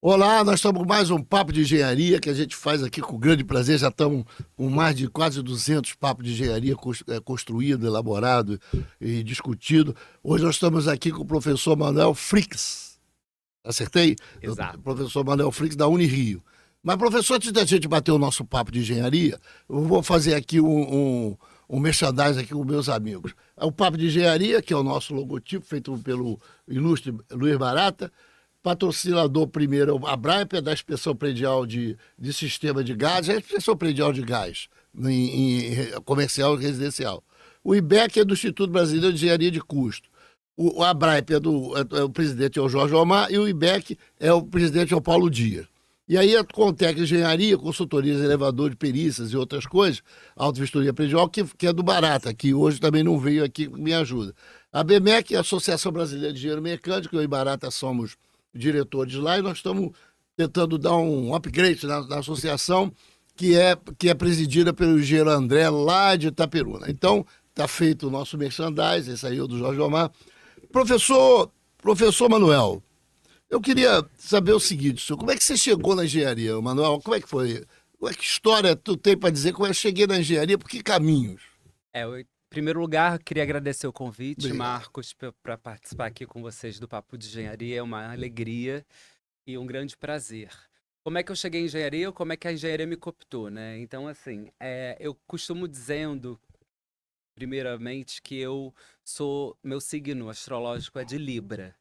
Olá, nós estamos com mais um papo de engenharia que a gente faz aqui com grande prazer. Já estamos com mais de quase 200 papos de engenharia construído, elaborado e discutido. Hoje nós estamos aqui com o professor Manuel Frix. Acertei? O Exato. professor Manuel Frix da Unirio. Mas, professor, antes da gente bater o nosso papo de engenharia, eu vou fazer aqui um merchandising aqui com meus amigos. É o Papo de Engenharia, que é o nosso logotipo, feito pelo ilustre Luiz Barata. Patrocinador primeiro, a Braipe, é da Inspeção Predial de Sistema de Gás, é a Inspeção Predial de Gás, em comercial e residencial. O IBEC é do Instituto Brasileiro de Engenharia de Custo. A Braipe o presidente é o Jorge Omar e o IBEC é o presidente é o Paulo Dias. E aí a Contec Engenharia, consultorias, elevador de perícias e outras coisas, auto-vistoria predial, que é do Barata, que hoje também não veio aqui, me ajuda. A BMEC é a Associação Brasileira de Engenheiro Mecânico, eu e Barata somos diretores lá, e nós estamos tentando dar um upgrade na associação, que é presidida pelo engenheiro André, lá de Itaperuna. Então, está feito o nosso merchandising, saiu do Jorge Omar. Professor Manuel, eu queria saber o seguinte, senhor, como é que você chegou na engenharia, Manuel? Como é que foi? Que história tu tem para dizer como é que eu cheguei na engenharia? Por que caminhos? Em primeiro lugar, queria agradecer o convite, Obrigado. Marcos, para participar aqui com vocês do Papo de Engenharia. É uma alegria e um grande prazer. Como é que eu cheguei em engenharia ou como é que a engenharia me cooptou, né? Então, assim, eu costumo dizendo, primeiramente, que meu signo astrológico é de Libra,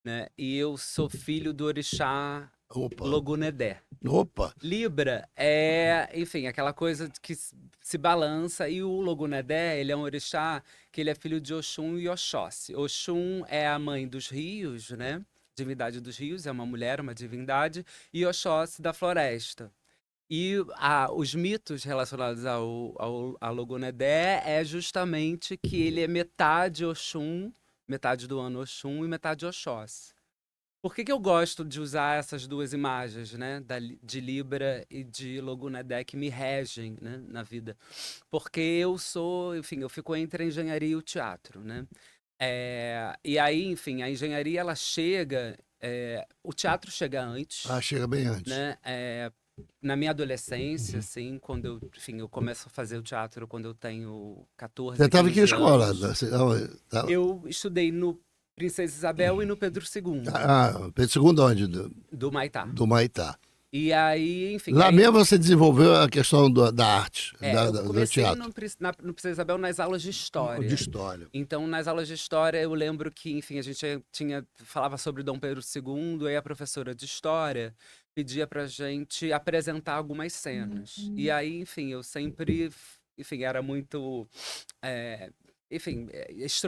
né? E eu sou filho do orixá Opa, Logunedé. opa. Libra é, enfim, aquela coisa que se balança, e o Logunedé, ele é um orixá que ele é filho de Oxum e Oxóssi. Oxum é a mãe dos rios, né? Divindade dos rios, é uma mulher, uma divindade, e Oxóssi da floresta. E os mitos relacionados a Logunedé é justamente que ele é metade Oxum, metade do ano Oxum e metade Oxóssi. Por que eu gosto de usar essas duas imagens, né, de Libra e de Logunedé, que me regem, né, na vida? Porque enfim, eu fico entre a engenharia e o teatro, né? E aí, enfim, a engenharia ela chega, o teatro chega antes, Ah, chega bem antes. né? Na minha adolescência, Uhum. assim, enfim, eu começo a fazer o teatro quando eu tenho Você 14, estava em que 15 escola? anos. Tava... Eu estudei no Princesa Isabel e no Pedro II, Pedro segundo onde? do Maitá. Do Maitá. E aí, enfim, Lá mesmo você desenvolveu a questão da arte, eu do comecei teatro, no Princesa Isabel nas aulas de de história. história. Então, nas aulas de história, eu lembro que, enfim, a gente falava sobre Dom Pedro II, aí a professora de história pedia pra gente apresentar algumas cenas. E aí, enfim, eu sempre, enfim, era muito, é, enfim,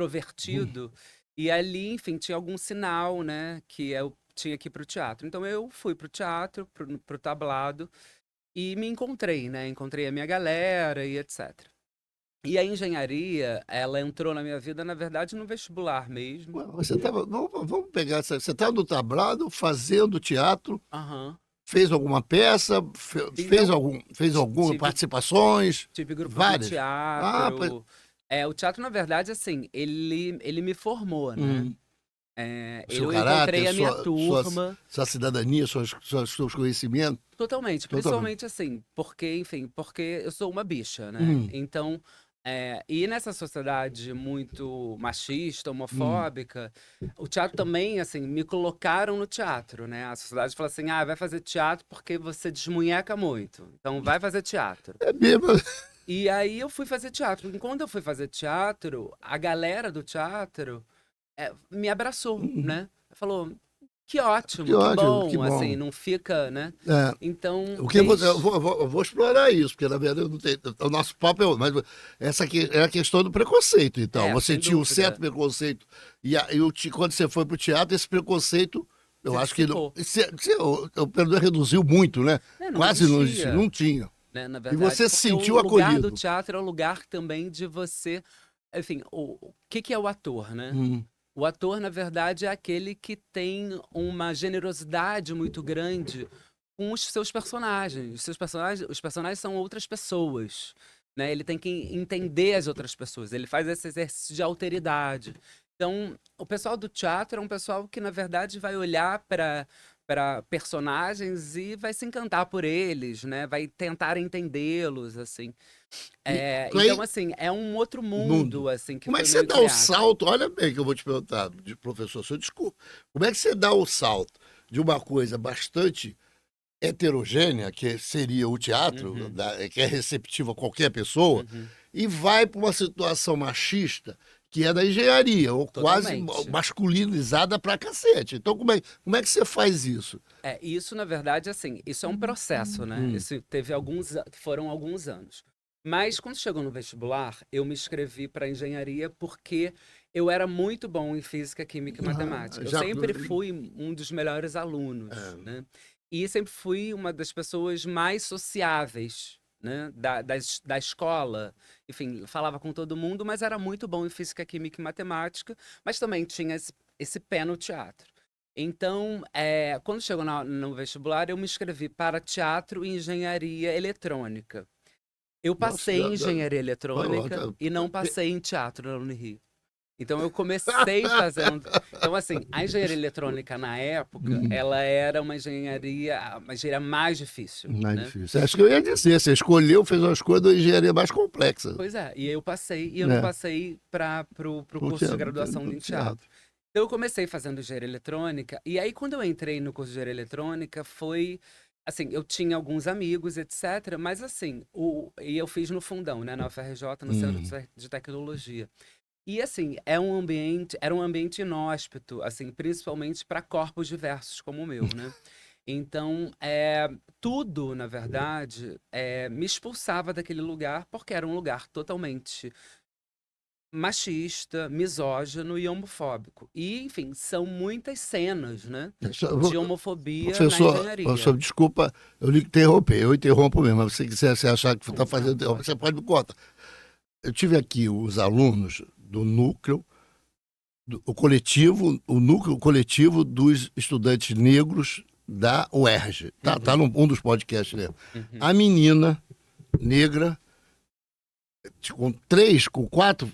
extrovertido. E ali, enfim, tinha algum sinal, né, que eu tinha que ir pro teatro. Então, eu fui pro teatro, pro tablado, e me encontrei, né? Encontrei a minha galera e etc. E a engenharia, ela entrou na minha vida, na verdade, no vestibular mesmo. Ué, você estava, vamos pegar essa, você estava no tablado, fazendo teatro, Aham. fez alguma peça, Fiz fez algumas tive, participações, tive grupo de várias. Ah, pois, teatro. O teatro, na verdade, assim, ele me formou, né? hum, seu Eu caráter, encontrei a minha turma. sua cidadania, seus conhecimentos, Totalmente, totalmente. principalmente assim, porque, enfim, porque eu sou uma bicha, né? Hum, Então, e nessa sociedade muito machista, hum. homofóbica, o teatro também, assim, me colocaram no teatro, né? A sociedade fala assim, vai fazer teatro porque você desmunheca muito, então vai fazer teatro. É mesmo. E aí eu fui fazer teatro. E quando eu fui fazer teatro, a galera do teatro me abraçou, Hum, né? Falou, que que ótimo, que ótimo, que bom, assim, bom. não fica, né? É, Então, o que eu vou explorar isso, porque na verdade eu não tenho, o nosso papo mas essa aqui é a questão do preconceito, então. Você sem tinha um certo dúvida, preconceito, quando você foi para o teatro, esse preconceito, eu se acho que dissipou. perdão, reduziu muito, né? Não Quase não existia, existia, não tinha. né, na E verdade, você se porque o sentiu lugar do acolhido. teatro é o lugar também de você, enfim, o que é o ator, né? Hum, O ator, na verdade, é aquele que tem uma generosidade muito grande com os seus personagens. Os personagens são outras pessoas, né? Ele tem que entender as outras pessoas. Ele faz esse exercício de alteridade. Então, o pessoal do teatro é um pessoal que, na verdade, vai olhar para personagens e vai se encantar por eles, né? Vai tentar entendê-los, assim. E Então, aí, assim, é um outro mundo. mundo, assim, que Como é foi que você meio dá o criado. salto? Olha bem que eu vou te perguntar, professor, seu desculpa. Como é que você dá o salto de uma coisa bastante heterogênea, que seria o teatro, Uhum, que é receptivo a qualquer pessoa, uhum. e vai para uma situação machista, que é da engenharia, ou quase Totalmente. masculinizada pra cacete. Então, como é que você faz isso? Isso, na verdade, assim, isso é um processo, né? Hum. Isso teve foram alguns anos. Mas quando chegou no vestibular, eu me inscrevi para engenharia porque eu era muito bom em física, química e Ah, matemática. Eu já. sempre fui um dos melhores alunos, É, né? E sempre fui uma das pessoas mais sociáveis, né? Da escola. Enfim, falava com todo mundo, mas era muito bom em física, química e matemática, mas também tinha esse pé no teatro. Então, quando chegou no vestibular, eu me inscrevi para teatro e engenharia eletrônica. Eu nossa, passei em engenharia ó, eletrônica e não passei em teatro na Unirio. Então, eu comecei fazendo. Então, assim, a engenharia eletrônica na época, hum, ela era uma engenharia mais difícil, mais né? difícil. Acho que eu ia dizer, você escolheu, fez uma escolha da engenharia mais complexa. Pois é, e eu passei, e eu não Né? passei para o Não curso tinha, de não tinha, graduação não em tinha. teatro. Então, eu comecei fazendo engenharia eletrônica, e aí quando eu entrei no curso de engenharia eletrônica, foi assim, eu tinha alguns amigos, etc, mas assim, e eu fiz no Fundão, né, na UFRJ, no Centro Hum. de Tecnologia. E assim, era um ambiente inóspito, assim, principalmente para corpos diversos como o meu, né? Então, tudo, na verdade, me expulsava daquele lugar, porque era um lugar totalmente machista, misógino e homofóbico. E, enfim, são muitas cenas, né, de homofobia na Professor, engenharia. desculpa, eu lhe interromper, eu interrompo mesmo, mas se você quiser, você achar que está Não, fazendo, pode. você pode me contar. Eu tive aqui os alunos do núcleo, o coletivo, o núcleo coletivo dos estudantes negros da UERJ. Tá Uhum, num um dos podcasts mesmo. uhum, A menina negra, com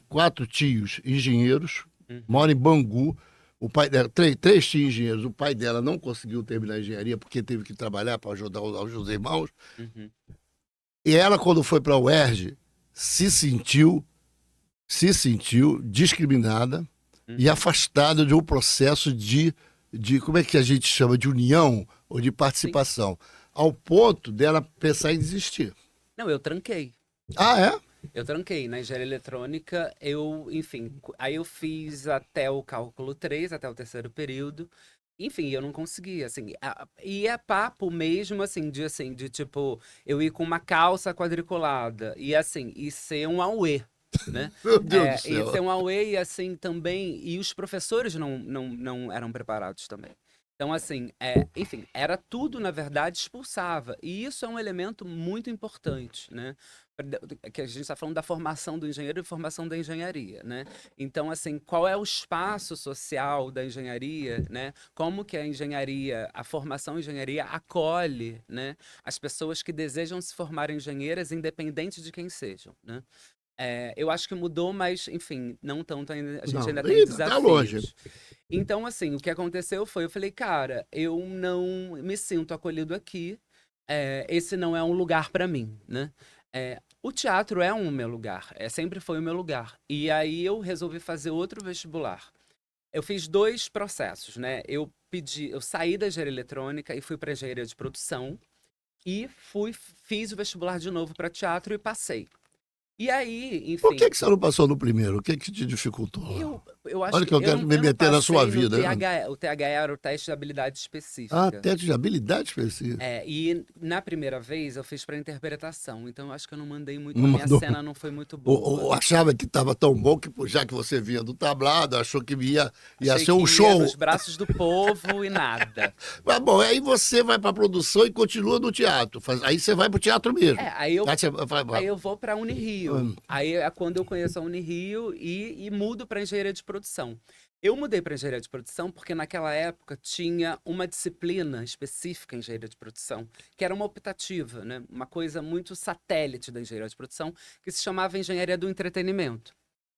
quatro tios engenheiros, uhum, mora em Bangu. O pai dela, três tios engenheiros, o pai dela não conseguiu terminar a engenharia porque teve que trabalhar para ajudar os irmãos. uhum, E ela, quando foi para a UERJ, se sentiu, se sentiu discriminada e uhum. afastada de um processo de, como é que a gente chama, de união ou de Sim. participação, ao ponto dela pensar em desistir. Não, eu tranquei. Ah, é? Eu tranquei. Na engenharia eletrônica, enfim, aí eu fiz até o cálculo 3 até o terceiro período. Enfim, eu não consegui, assim, e é papo mesmo, assim, de tipo, eu ir com uma calça quadriculada, e assim, e ser um auê, né? Meu Deus do E céu. ser um auê, e assim, também, e os professores não eram preparados também. Então, assim, enfim, era tudo, na verdade, expulsava, e isso é um elemento muito importante, né? Que a gente está falando da formação do engenheiro e formação da engenharia, né? Então, assim, qual é o espaço social da engenharia, né? Como que a engenharia, a formação em engenharia acolhe, né, as pessoas que desejam se formar engenheiras, independente de quem sejam, né? Eu acho que mudou, mas, enfim, não tanto ainda, a gente Não, ainda tem ainda tá longe. desafios. Então, assim, o que aconteceu foi, eu falei, cara, eu não me sinto acolhido aqui, esse não é um lugar para mim, né? O teatro é um meu lugar, sempre foi o meu lugar. E aí eu resolvi fazer outro vestibular. Eu fiz dois processos, né? Eu saí da engenharia eletrônica e fui para engenharia de produção e fiz o vestibular de novo para teatro e passei. E aí, Por que enfim, que você não passou no primeiro? O que que te dificultou? eu acho Olha que que eu quero me eu não meter na sua passei no vida, né? TH, o TH era o teste de habilidade Ah, específica. teste de habilidade específica. E na primeira vez eu fiz para interpretação, então eu acho que eu não mandei muito, Não a minha mandou. cena não foi muito Ou boa. achava que estava tão bom que, pô, já que você vinha do tablado, achou que ia Achei ser um que ia nos show. braços do povo e nada. Mas bom, aí você vai para a produção e continua no teatro. Aí você vai para o teatro mesmo. Aí eu Aí você vai, Aí eu vou para a Unirio. hum, Aí é quando eu conheço a Unirio e mudo para engenharia de produção. Eu mudei para engenharia de produção porque naquela época tinha uma disciplina específica em engenharia de produção, que era uma optativa, né? Uma coisa muito satélite da engenharia de produção, que se chamava engenharia do entretenimento.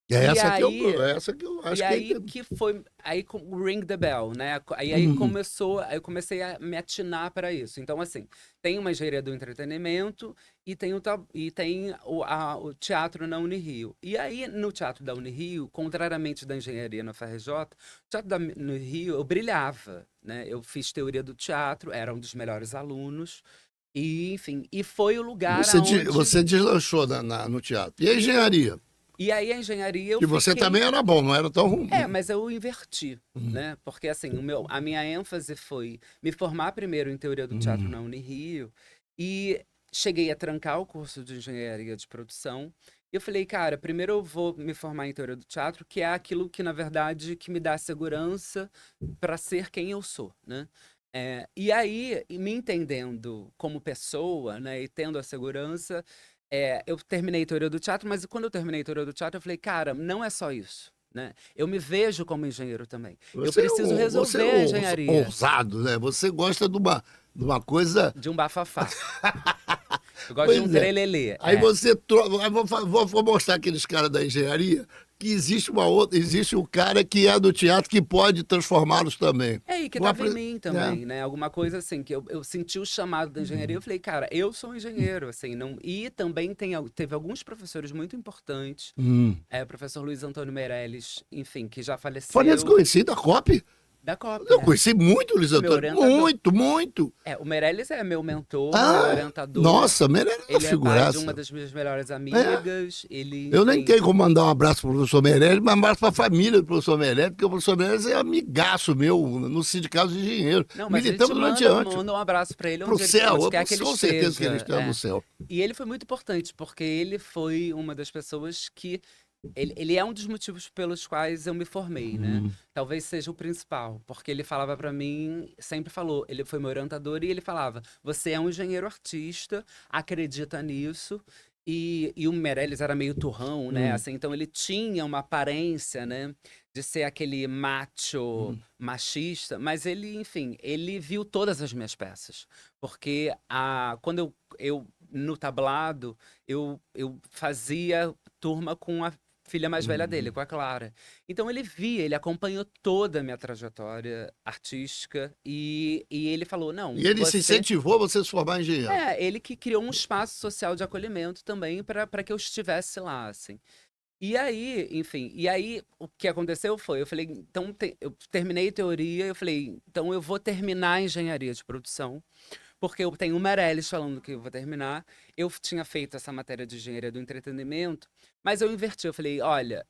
É E essa que eu, aí, é essa que eu e acho que aí que foi, aí o ring the bell, né? Uhum. Aí eu comecei a me atinar para isso. Então, assim, tem uma engenharia do entretenimento e tem o teatro na Unirio. E aí, no teatro da Unirio, contrariamente da engenharia na FRJ, o teatro da Unirio eu brilhava, né? Eu fiz teoria do teatro, era um dos melhores alunos. E, enfim, e foi o lugar aonde. Você deslanchou no teatro. E a engenharia? E aí, a engenharia, eu Que você fiquei. também era bom, não era tão ruim. Mas eu inverti, Uhum. né? Porque assim, a minha ênfase foi me formar primeiro em teoria do teatro Uhum. na Unirio e cheguei a trancar o curso de engenharia de produção. E eu falei, cara, primeiro eu vou me formar em teoria do teatro, que é aquilo que, na verdade, que me dá segurança para ser quem eu sou, né? E aí, e me entendendo como pessoa, né, e tendo a segurança, eu terminei teoria do teatro, mas quando eu terminei teoria do teatro, eu falei, cara, não é só isso. Né? Eu me vejo como engenheiro também. Eu preciso Você é resolver a engenharia ousado, né? Você gosta de uma coisa. de um bafafá. Eu gosto de um Pois é. trelelê. Aí você. Aí vou mostrar aqueles caras da engenharia que existe uma outra. Existe um cara que é do teatro que pode transformá-los também. E que Uma, tava em mim né? também, né? Alguma coisa assim, que eu senti o chamado da engenharia. Eu falei, cara, eu sou um engenheiro, assim, não. E também teve alguns professores muito importantes. Hum. O professor Luiz Antônio Meirelles, enfim, que já Falei faleceu desconhecido da COP. da COP, Eu conheci muito o Luiz Meu Antônio. orientador. Muito, muito. O Meirelles é meu mentor, meu Ah, orientador. nossa, Meirelles é uma Ele é pai de uma figuraça. das minhas melhores É. amigas. Ele, Eu nem enfim. tenho como mandar um abraço pro professor Meirelles, mas um abraço para a família do professor Meirelles, porque o professor Meirelles é amigaço meu no Sindicato de Engenheiros. Não, mas a gente Militamos durante anos. manda um abraço pra ele Pro onde céu, quer que ele com certeza que ele esteja. está no céu. E ele foi muito importante, porque ele foi uma das pessoas que. Ele é um dos motivos pelos quais eu me formei, né? Hum. Talvez seja o principal, porque ele falava pra mim, sempre falou, ele foi meu orientador e ele falava: você é um engenheiro artista, acredita nisso. E o Meirelles era meio turrão, né? Hum. Assim, então ele tinha uma aparência, né? De ser aquele macho Hum. machista, mas ele, enfim, ele viu todas as minhas peças. Porque quando eu no tablado, eu fazia turma com a filha mais velha dele, Hum. com a Clara. Então ele acompanhou toda a minha trajetória artística e ele falou: não, E ele se você. incentivou a você se formar em engenheiro. Ele que criou um espaço social de acolhimento também para que eu estivesse lá, assim. E aí, enfim, o que aconteceu foi, eu falei, então eu terminei teoria, eu falei, então eu vou terminar a engenharia de produção, porque eu tenho o Meirelles falando que eu vou terminar. Eu tinha feito essa matéria de engenharia do entretenimento, mas eu inverti, eu falei, olha,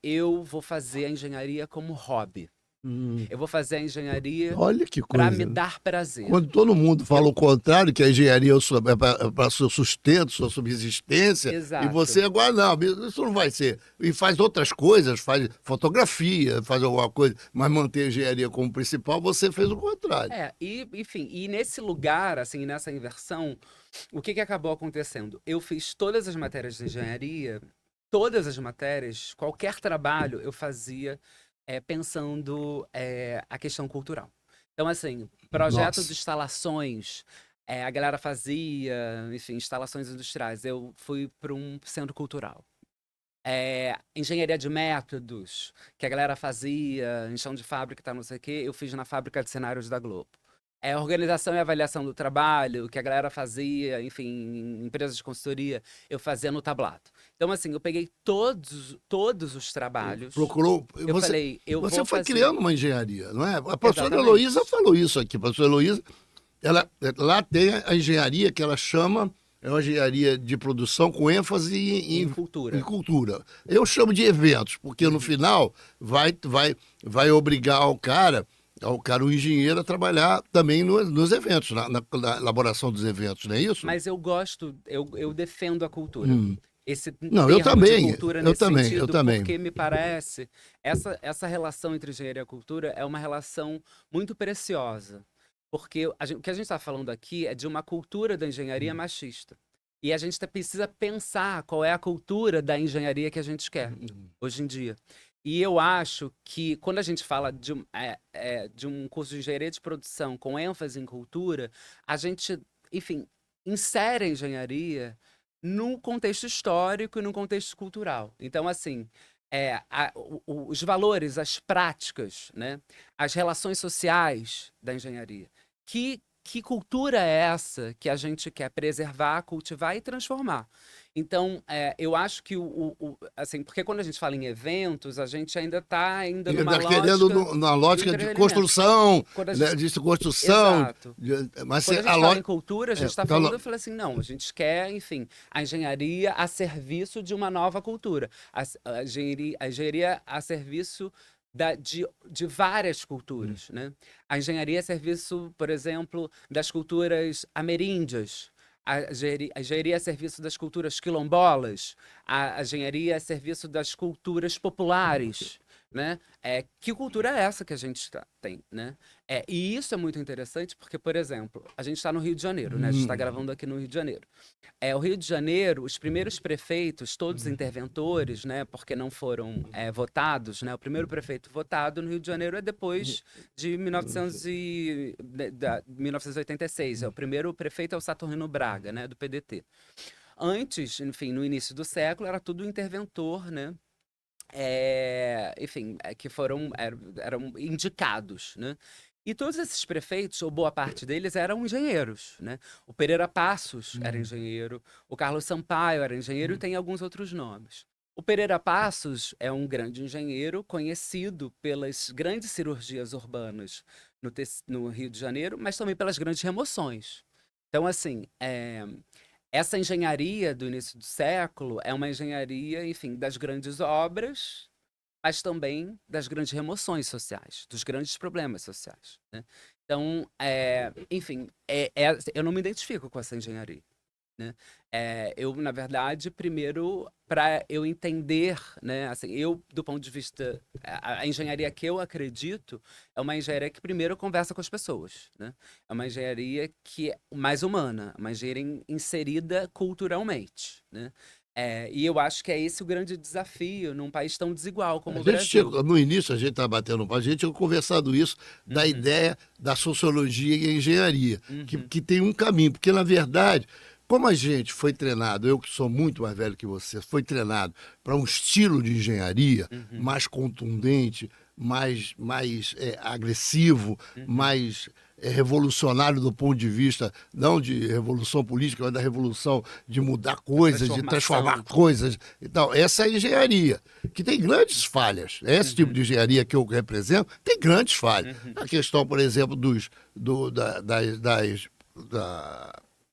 eu vou fazer a engenharia como hobby. Hum. Eu vou fazer a engenharia Olha que para me coisa. dar prazer. Quando todo mundo fala Eu, o contrário, que a engenharia é para seu sustento, sua subsistência, e você exato. agora não, isso não vai ser. E faz outras coisas, faz fotografia, faz alguma coisa, mas manter a engenharia como principal, você fez o contrário. Enfim, e nesse lugar, assim, nessa inversão, o que acabou acontecendo? Eu fiz todas as matérias de engenharia, todas as matérias, qualquer trabalho eu fazia pensando a questão cultural. Então, assim, projeto de Nossa. instalações, a galera fazia, enfim, instalações industriais. Eu fui para um centro cultural. Engenharia de métodos, que a galera fazia em chão de fábrica e tal, não sei o quê, eu fiz na fábrica de cenários da Globo. Organização e avaliação do trabalho, que a galera fazia, enfim, em empresas de consultoria, eu fazia no tablado. Então, assim, eu peguei todos os trabalhos, Procurou. eu falei, eu Você vou foi fazer. criando uma engenharia, não é? A professora Heloísa Exatamente. falou isso aqui. A professora Heloísa, ela, lá tem a engenharia que ela chama, é uma engenharia de produção com ênfase Em em cultura. cultura. Eu chamo de eventos, porque no Uhum. final vai obrigar o engenheiro, a trabalhar também nos eventos, na elaboração dos eventos, não é isso? Mas eu gosto, eu defendo a cultura. Hum. Esse Não, termo de cultura eu nesse também, eu sentido, também. porque me parece essa relação entre engenharia e cultura é uma relação muito preciosa. Porque o que a gente está falando aqui é de uma cultura da engenharia machista. E a gente precisa pensar qual é a cultura da engenharia que a gente quer hoje em dia. E eu acho que quando a gente fala de um curso de engenharia de produção com ênfase em cultura, a gente, enfim, insere a engenharia num contexto histórico e num contexto cultural. Então, assim, os valores, as práticas, né? As relações sociais da engenharia. Que cultura é essa que a gente quer preservar, cultivar e transformar? Então, eu acho que assim, porque quando a gente fala em eventos, a gente ainda está ainda numa Ainda querendo lógica na do lógica de entretenimento. construção, Quando a né, gente de construção, Exato. mas Quando a a gente fala em lógica. cultura, a gente está falando, eu falei assim, não, a gente quer, enfim, a engenharia a serviço de uma nova cultura. A engenharia a serviço de várias culturas, né? A engenharia a serviço, por exemplo, das culturas ameríndias. A engenharia a serviço das culturas quilombolas. A engenharia a serviço das culturas populares, né? Que cultura é essa que a gente tem, né? E isso é muito interessante porque, por exemplo, a gente está no Rio de Janeiro, né? A gente está gravando aqui no Rio de Janeiro. O Rio de Janeiro, os primeiros prefeitos, todos interventores, né? Porque não foram votados, né? O primeiro prefeito votado no Rio de Janeiro é depois de 1986. O primeiro prefeito é o Saturnino Braga, né? Do PDT. Antes, enfim, no início do século, era tudo interventor, né? Enfim, que eram indicados, né? E todos esses prefeitos, ou boa parte deles, eram engenheiros, né? O Pereira Passos era engenheiro, o Carlos Sampaio era engenheiro e tem alguns outros nomes. O Pereira Passos é um grande engenheiro conhecido pelas grandes cirurgias urbanas no Rio de Janeiro, mas também pelas grandes remoções. Então, assim, essa engenharia do início do século é uma engenharia, enfim, das grandes obras, mas também das grandes remoções sociais, dos grandes problemas sociais, né? Então, enfim, eu não me identifico com essa engenharia, né? Eu, na verdade, primeiro, para eu entender, né, assim, eu, do ponto de vista, a engenharia que eu acredito é uma engenharia que primeiro conversa com as pessoas, né? É uma engenharia que é mais humana, uma engenharia inserida culturalmente, né? E eu acho que é esse o grande desafio num país tão desigual como A o gente tinha, Brasil. no início, a gente estava batendo um papo, a gente tinha conversado isso, da Uhum, ideia da sociologia e a engenharia, uhum, que tem um caminho, porque, na verdade, como a gente foi treinado, eu que sou muito mais velho que você, foi treinado para um estilo de engenharia uhum, mais contundente, mais agressivo, uhum. mais revolucionário do ponto de vista, não de revolução política, mas da revolução de mudar A coisas, de transformar transformação. coisas. Então, essa é a engenharia, que tem grandes falhas. Esse tipo Uhum, de engenharia que eu represento tem grandes falhas. uhum. A questão, por exemplo,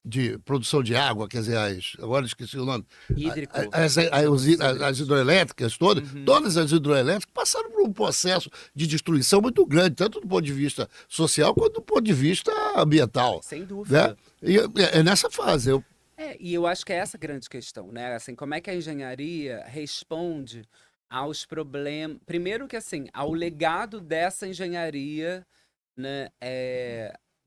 de produção de água, quer dizer, agora esqueci o nome, Hídrico, as hidrossídricos. hidroelétricas Uhum. todas as hidroelétricas passaram por um processo de destruição muito grande, tanto do ponto de vista social quanto do ponto de vista ambiental, Sem né? dúvida. E é nessa fase. E eu acho que é essa a grande questão, né? Assim, como é que a engenharia responde aos problemas. Primeiro que assim, ao legado dessa engenharia, né,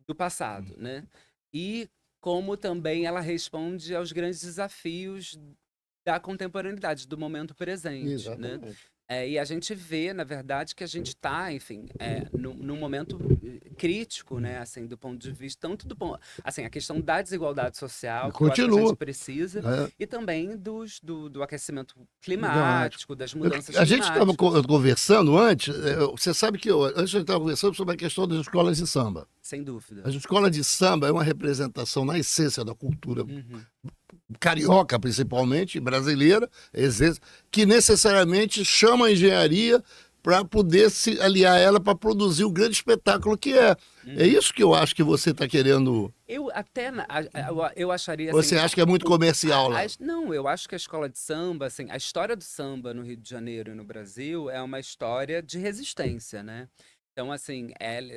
do passado, né? E como também ela responde aos grandes desafios da contemporaneidade, do momento presente, né? Exatamente. E a gente vê, na verdade, que a gente está, enfim, num momento crítico, né? Assim, do ponto de vista, tanto do ponto, assim, a questão da desigualdade social, que eu acho que a gente Continua. precisa, Né? e também do aquecimento Climático. climático, das mudanças A gente estava climáticas, conversando antes, você sabe que antes a gente estava conversando sobre a questão das escolas de samba. sem dúvida. A escola de samba é uma representação na essência da cultura Uhum. carioca, principalmente, brasileira, que necessariamente chama a engenharia para poder se aliar a ela para produzir o grande espetáculo que é. É Uhum. isso que eu acho que você está querendo. Eu até, eu acharia Você assim, acha que é muito comercial lá? não, eu acho que a escola de samba, assim, a história do samba no Rio de Janeiro e no Brasil é uma história de resistência, né? Então, assim,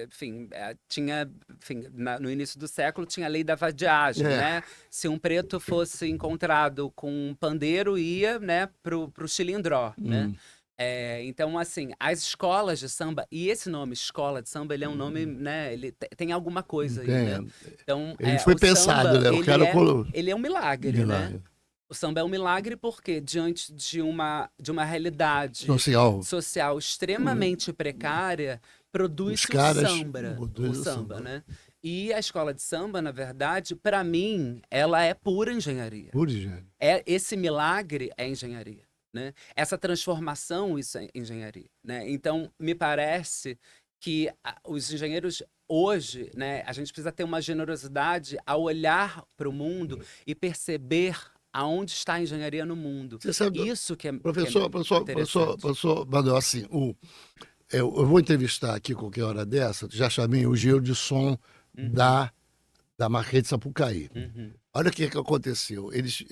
enfim, tinha, enfim, no início do século tinha a lei da vadiagem, É. né? Se um preto fosse encontrado com um pandeiro, ia, né, pro Chilindró, né? Hum, Então, assim, as escolas de samba, e esse nome, escola de samba, ele é um nome, né? Ele tem alguma coisa aí, né? tem. Então, Ele foi o pensado, samba, né? O cara colou. ele é um milagre, né? Milagre. O samba é um milagre porque, diante de uma realidade Social. social extremamente precária, Os produz-se caras. o samba, né? E a escola de samba, na verdade, para mim, ela é pura engenharia. Pura engenharia. Esse milagre é engenharia. né? Essa transformação, isso é engenharia, né? Então, me parece que os engenheiros hoje, né, a gente precisa ter uma generosidade ao olhar para o mundo e perceber aonde está a engenharia no mundo. Você sabe, Isso que é interessante. professor Manuel, assim, eu vou entrevistar aqui qualquer hora dessa, já chamei o engenheiro de som Uhum, da Marquês de Sapucaí. uhum, Olha o que aconteceu. Eles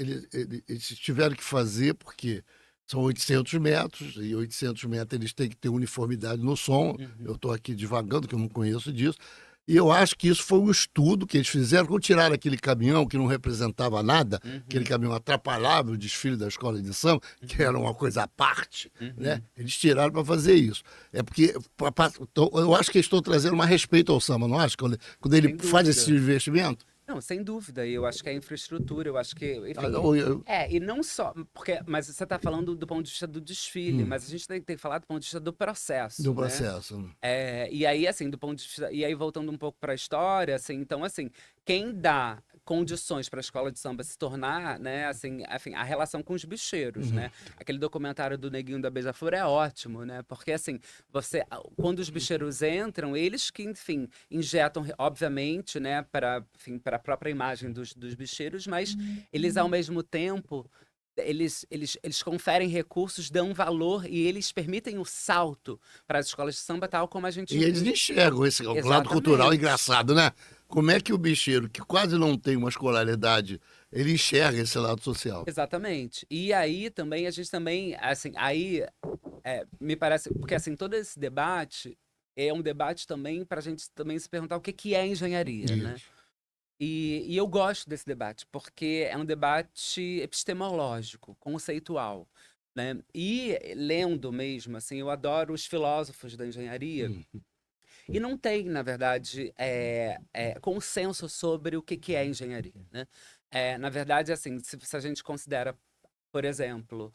tiveram que fazer, porque são 800 metros, e 800 metros eles têm que ter uniformidade no som. uhum, Eu estou aqui divagando, que eu não conheço disso. E eu acho que isso foi um estudo que eles fizeram quando tiraram aquele caminhão que não representava nada, aquele uhum, caminhão atrapalhava o desfile da escola de samba, que era uma coisa à parte, né? uhum. Eles tiraram para fazer isso. É porque então, eu acho que eles estão trazendo mais respeito ao samba, não acho? Quando ele Sem faz esse dúvida. investimento. Não, sem dúvida. E eu acho que é infraestrutura, eu acho que, Ah, enfim. não, E não só. Porque, mas você está falando do ponto de vista do desfile, hum, mas a gente tem que falar do ponto de vista do processo, do né? processo. E aí, assim, do ponto de vista. E aí, voltando um pouco para a história, assim, então, assim, quem dá condições para a escola de samba se tornar, né, assim, enfim, a relação com os bicheiros, Uhum. né? Aquele documentário do Neguinho da Beija-Flor é ótimo, né? Porque, assim, quando os bicheiros entram, eles que, enfim, injetam, obviamente, né, enfim, para a própria imagem dos bicheiros, mas eles, ao mesmo tempo. Eles conferem recursos, dão valor e eles permitem o salto para as escolas de samba, tal como a E gente. eles enxergam esse lado cultural Exatamente. engraçado, né? Como é que o bicheiro, que quase não tem uma escolaridade, ele enxerga esse lado social? Exatamente. E aí também, a gente também, assim, aí me parece, porque assim, todo esse debate é um debate também para a gente também se perguntar o que que é engenharia, né? Isso. E eu gosto desse debate, porque é um debate epistemológico, conceitual, né? E lendo mesmo, assim, eu adoro os filósofos da engenharia, Hum. e não tem, na verdade, consenso sobre o que que é engenharia, né? Na verdade, assim, se a gente considera, por exemplo,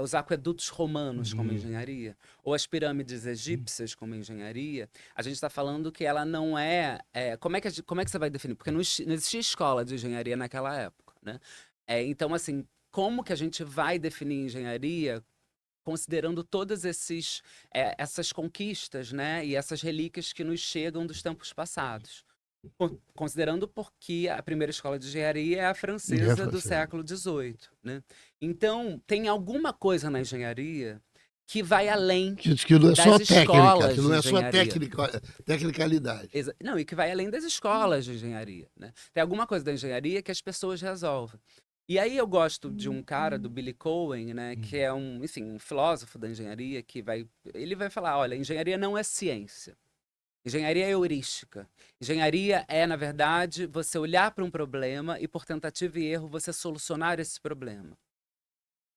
os aquedutos romanos como Uhum. engenharia, ou as pirâmides egípcias como engenharia, a gente está falando que ela não como é que você vai definir? Porque não existia escola de engenharia naquela época, né? Então, assim, como que a gente vai definir engenharia considerando todas essas conquistas, né, e essas relíquias que nos chegam dos tempos passados? Considerando porque a primeira escola de engenharia é a É, francesa do Francine. século XVIII, né? Então, tem alguma coisa na engenharia que vai além Que não é das só técnica, que escolas não de é só engenharia. tecnicalidade. Não, e que vai além das escolas de engenharia, né? Tem alguma coisa da engenharia que as pessoas resolvem. E aí eu gosto de um cara, do Billy Cohen, né, que é enfim, um filósofo da engenharia, ele vai falar, olha, engenharia não é ciência. Engenharia é heurística. Engenharia é, na verdade, você olhar para um problema e, por tentativa e erro, você solucionar esse problema.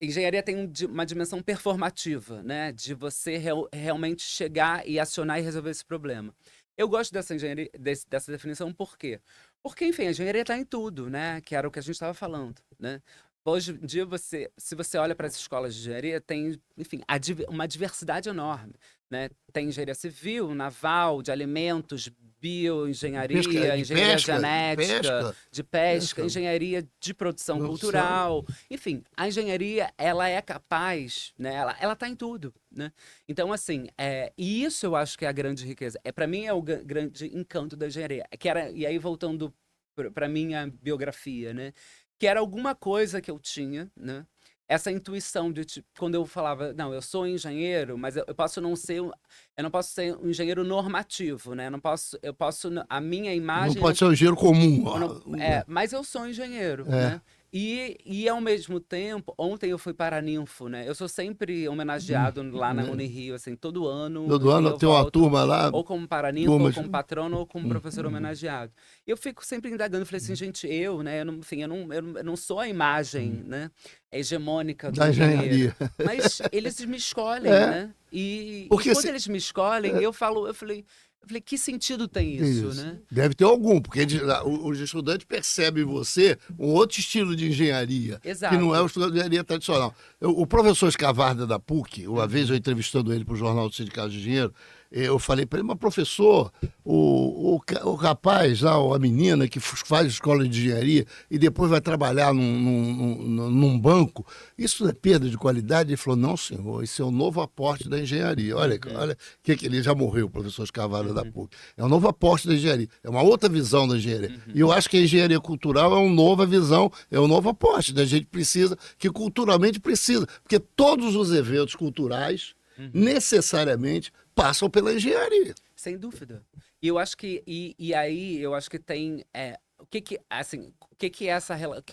Engenharia tem uma dimensão performativa, né? De você realmente chegar e acionar e resolver esse problema. Eu gosto dessa engenharia, dessa definição, por quê? Porque, enfim, a engenharia está em tudo, né? Que era o que a gente estava falando, né? Hoje em dia, se você olha para as escolas de engenharia, tem, enfim, uma diversidade enorme, né? Tem engenharia civil, naval, de alimentos, bioengenharia, De engenharia pesca, genética, de pesca, pesca, engenharia de produção produção. cultural. Enfim, a engenharia, ela é capaz, né? Ela tá em tudo, né? Então, assim, e isso eu acho que é a grande riqueza. Para mim é o grande encanto da engenharia. E aí voltando para minha biografia, né? Que era alguma coisa que eu tinha, né? Essa intuição de, tipo, quando eu falava, não, eu sou engenheiro, mas eu posso não ser, eu não posso ser um engenheiro normativo, né? Eu posso, a minha Não imagem pode não ser um giro comum. mas eu sou engenheiro, É. né? E ao mesmo tempo, ontem eu fui para a Ninfo, né? Eu sou sempre homenageado lá na Né? Unirio, assim, todo ano Todo ano eu tem uma volto, turma lá, ou como paraninfo, ou turmas. como patrono, ou como Hum, professor homenageado. E eu fico sempre indagando, falei assim, gente, né? Enfim, eu não sou a imagem, hum. né? Hegemônica do Da engenheiro. engenharia. Mas eles me escolhem, É, né? E porque quando se, eles me escolhem, eu falei, que sentido tem isso, isso. né? Deve ter algum, porque os estudantes percebem em você um outro estilo de engenharia, que não é o Exato. estilo de engenharia tradicional. O professor Escavarda da PUC, uma vez eu Uhum. entrevistando ele para o Jornal do Sindicato de Engenheiro, Eu falei para ele, mas professor, o rapaz lá, a menina que faz escola de engenharia e depois vai trabalhar num banco, isso é perda de qualidade? Ele falou, não, senhor, isso é o novo aporte da engenharia. Olha, olha que ele já morreu, o professor Escarvalho da PUC. É um novo aporte da engenharia, é uma outra visão da engenharia. E eu acho que a engenharia cultural é uma nova visão, é um novo aporte. A gente precisa, que culturalmente precisa, porque todos os eventos culturais necessariamente passam pela engenharia. Sem dúvida. E eu acho que, e aí, eu acho que tem, assim,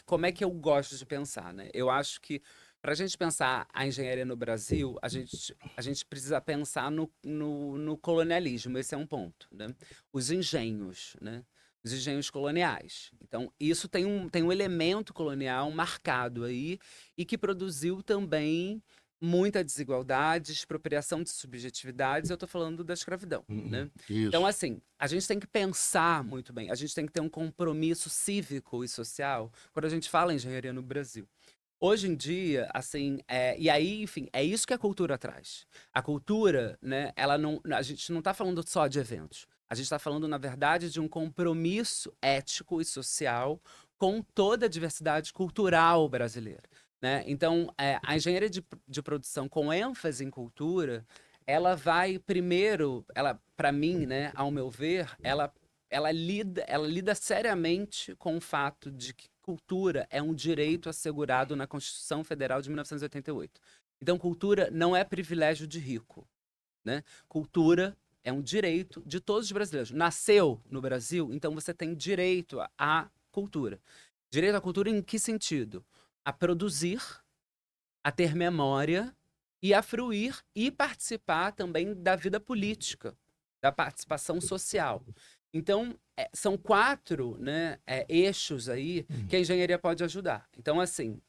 como é que eu gosto de pensar, né? Eu acho que, para a gente pensar a engenharia no Brasil, a gente precisa pensar no colonialismo, esse é um ponto, né? Os engenhos, né? Os engenhos coloniais. Então, isso tem um elemento colonial marcado aí e que produziu também muita desigualdade, expropriação de subjetividades. Eu estou falando da escravidão, né? Então, Isso. assim, a gente tem que pensar muito bem, a gente tem que ter um compromisso cívico e social quando a gente fala em engenharia no Brasil. Hoje em dia, assim, e aí, enfim, é isso que a cultura traz. A cultura, né, a gente não está falando só de eventos. A gente está falando, na verdade, de um compromisso ético e social com toda a diversidade cultural brasileira, né? Então, a engenharia de produção com ênfase em cultura, ela vai primeiro, para mim, né, ao meu ver, ela lida seriamente com o fato de que cultura é um direito assegurado na Constituição Federal de 1988. Então, cultura não é privilégio de rico, né? Cultura é um direito de todos os brasileiros. Nasceu no Brasil, então você tem direito à cultura. Direito à cultura em que sentido? A produzir, a ter memória e a fruir e participar também da vida política, da participação social. Então, são 4, né, eixos aí que a engenharia pode ajudar. Então, assim,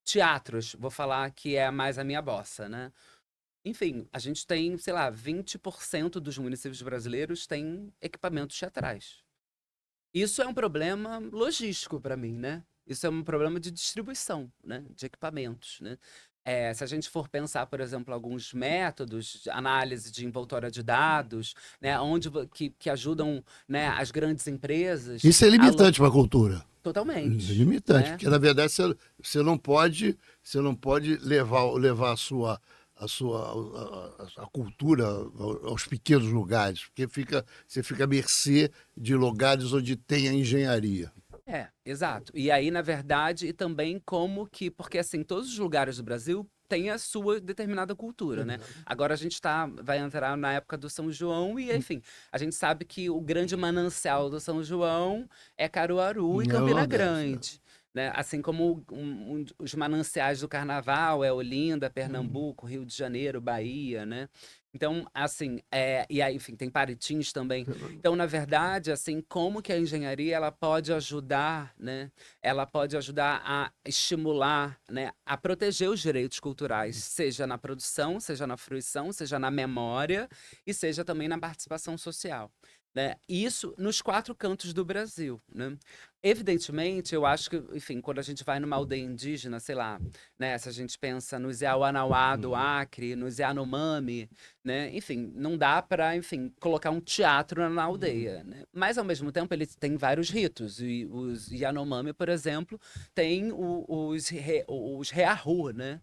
teatros, vou falar que é mais a minha bossa, né? Enfim, a gente tem, sei lá, 20% dos municípios brasileiros têm equipamentos teatrais. Isso é um problema logístico para mim, né? Isso é um problema de distribuição, né? De equipamentos, né? Se a gente for pensar, por exemplo, alguns métodos de análise de envoltória de dados, né? Que ajudam, né, as grandes empresas Isso é a limitante para a cultura. É totalmente, limitante, né? porque na verdade você não pode levar a cultura aos pequenos lugares, porque você fica à mercê de lugares onde tem a engenharia. Exato. E aí, na verdade, e também porque assim, todos os lugares do Brasil têm a sua determinada cultura, né? Agora a gente vai entrar na época do São João e, enfim, a gente sabe que o grande manancial do São João é Caruaru e É o Campina Nordeste, né? Grande, né? Assim como os mananciais do Carnaval é Olinda, Pernambuco, Rio de Janeiro, Bahia, né? Então, assim, e aí, enfim, tem Paritins também. Então, na verdade, assim, como que a engenharia ela pode ajudar, né? Ela pode ajudar a estimular, né? A proteger os direitos culturais, seja na produção, seja na fruição, seja na memória e seja também na participação social, né? Isso nos 4 cantos do Brasil, né? Evidentemente, eu acho que, enfim, quando a gente vai numa aldeia indígena, sei lá, né? Se a gente pensa nos Yawanawá do Acre, nos Yanomami, né? Enfim, não dá para, enfim, colocar um teatro na aldeia, né? Mas ao mesmo tempo ele tem vários ritos. E os Yanomami, por exemplo, tem os Reahu, né?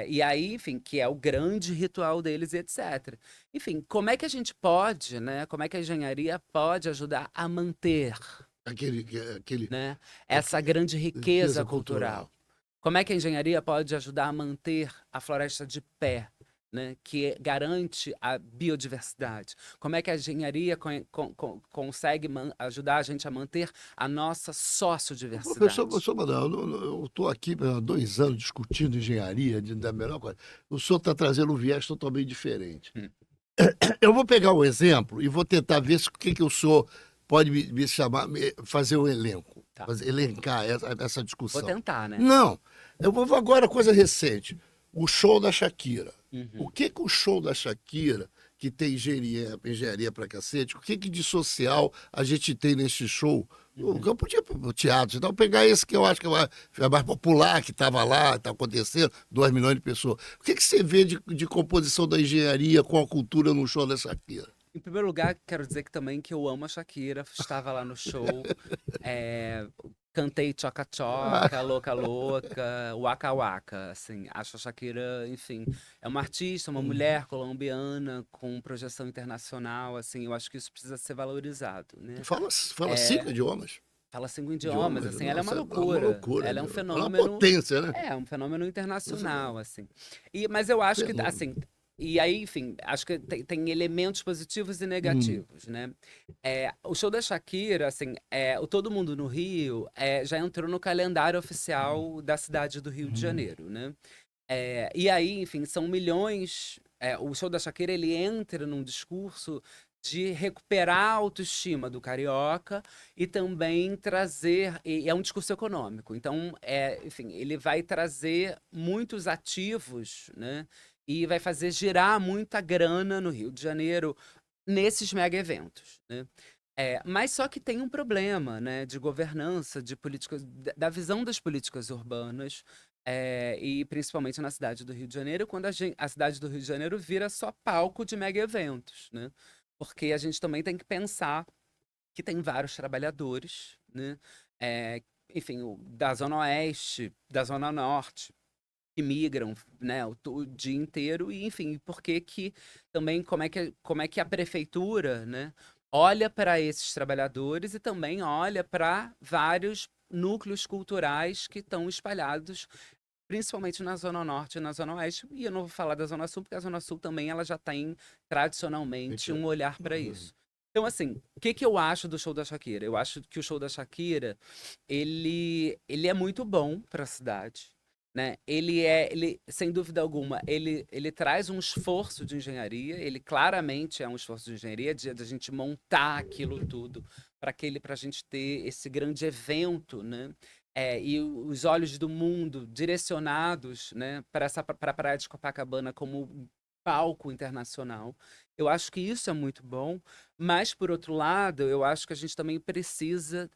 E aí, enfim, que é o grande ritual deles, e etc. Enfim, como é que a gente pode, né? Como é que a engenharia pode ajudar a manter, Aquele né, essa grande riqueza riqueza cultural. cultural? Como é que a engenharia pode ajudar a manter a floresta de pé, né, que garante a biodiversidade? Como é que a engenharia consegue ajudar a gente a manter a nossa sociodiversidade? Professor Manuel, eu estou aqui há 2 anos discutindo engenharia da melhor coisa. O senhor está trazendo um viés totalmente diferente. Hum, Eu vou pegar um exemplo e vou tentar ver o que o senhor pode me chamar, fazer um elenco, tá. elencar essa Vou discussão. tentar, né? Não, eu vou agora coisa recente. O show da Shakira. O Uhum. que o show da Shakira que tem engenharia pra cacete, o que de social a gente tem nesse show? Eu podia ir pro teatro, então pegar esse que eu acho que é mais popular, que estava lá, está acontecendo, 2 milhões de pessoas. O que você vê de composição da engenharia com a cultura no show da Shakira? Em primeiro lugar, quero dizer que também que eu amo a Shakira, estava lá no show, é, cantei Choca Choca, Louca Louca, Waka Waka, assim, acho a Shakira, enfim, é uma artista, uma mulher colombiana com projeção internacional, assim, eu acho que isso precisa ser valorizado, né? Fala 5 idiomas. Fala 5 idiomas, Idiomas, assim, ela é uma nossa, é uma loucura, loucura, ela é um né? Ela é uma fenômeno. potência, né? É, um fenômeno internacional, assim. Mas eu acho que, Fenômeno. assim, e aí, enfim, acho que tem elementos positivos e negativos, né? O show da Shakira, assim, o Todo Mundo no Rio já entrou no calendário oficial da cidade do Rio de Janeiro, né? E aí, enfim, são milhões. O show da Shakira, ele entra num discurso de recuperar a autoestima do carioca e também trazer. E é um discurso econômico. Então, enfim, ele vai trazer muitos ativos, né? E vai fazer girar muita grana no Rio de Janeiro nesses mega eventos, né? Mas só que tem um problema, né, de governança, de políticas, da visão das políticas urbanas, e principalmente na cidade do Rio de Janeiro, quando a cidade do Rio de Janeiro vira só palco de mega eventos, né? Porque a gente também tem que pensar que tem vários trabalhadores, né? É, enfim, da Zona Oeste, da Zona Norte, que migram, né, o dia inteiro, e enfim, por que que também como é que a prefeitura, né, olha para esses trabalhadores e também olha para vários núcleos culturais que estão espalhados, principalmente na Zona Norte e na Zona Oeste, e eu não vou falar da Zona Sul, porque a Zona Sul também ela já tem tradicionalmente um olhar para isso. Então, assim, o que que eu acho do show da Shakira? Eu acho que o show da Shakira, ele é muito bom para a cidade, né? Ele, sem dúvida alguma, ele traz um esforço de engenharia, ele claramente é um esforço de engenharia, de a gente montar aquilo tudo para a gente ter esse grande evento, né? E os olhos do mundo direcionados, né, para a Praia de Copacabana como um palco internacional. Eu acho que isso é muito bom, mas, por outro lado, eu acho que a gente também precisa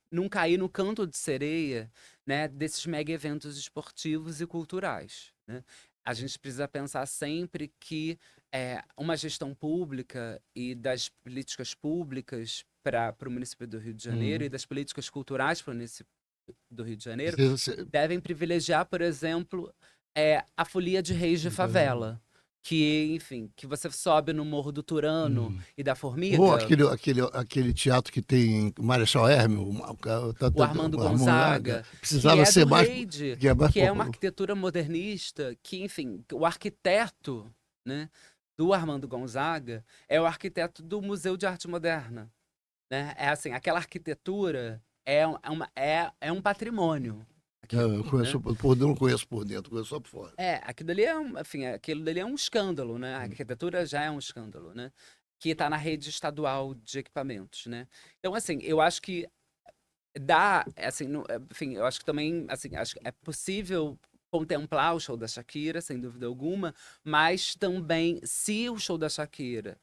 não cair no canto de sereia, né, desses mega eventos esportivos e culturais, né? A gente precisa pensar sempre que uma gestão pública e das políticas públicas para o município do Rio de Janeiro e das políticas culturais para o município do Rio de Janeiro devem privilegiar, por exemplo, a folia de Reis de Favela. Que, enfim, que você sobe no Morro do Turano e da Ou Formiga, aquele teatro que tem Marechal Hermes, o Armando o Armando Gonzaga, que precisava é do ser mais. Reide, Que é mais que é uma arquitetura modernista, que, enfim, o arquiteto, né, do Armando Gonzaga é o arquiteto do Museu de Arte Moderna, né? É assim, aquela arquitetura é um patrimônio, aquilo, Eu né? não conheço por dentro, conheço só por fora. Aquilo dali enfim, aquilo dali é um escândalo, né? A arquitetura já é um escândalo, né? Que está na rede estadual de equipamentos, né? Então, assim, eu acho que assim, enfim, eu acho que também, assim, acho que é possível contemplar o show da Shakira, sem dúvida alguma, mas também, se o show da Shakira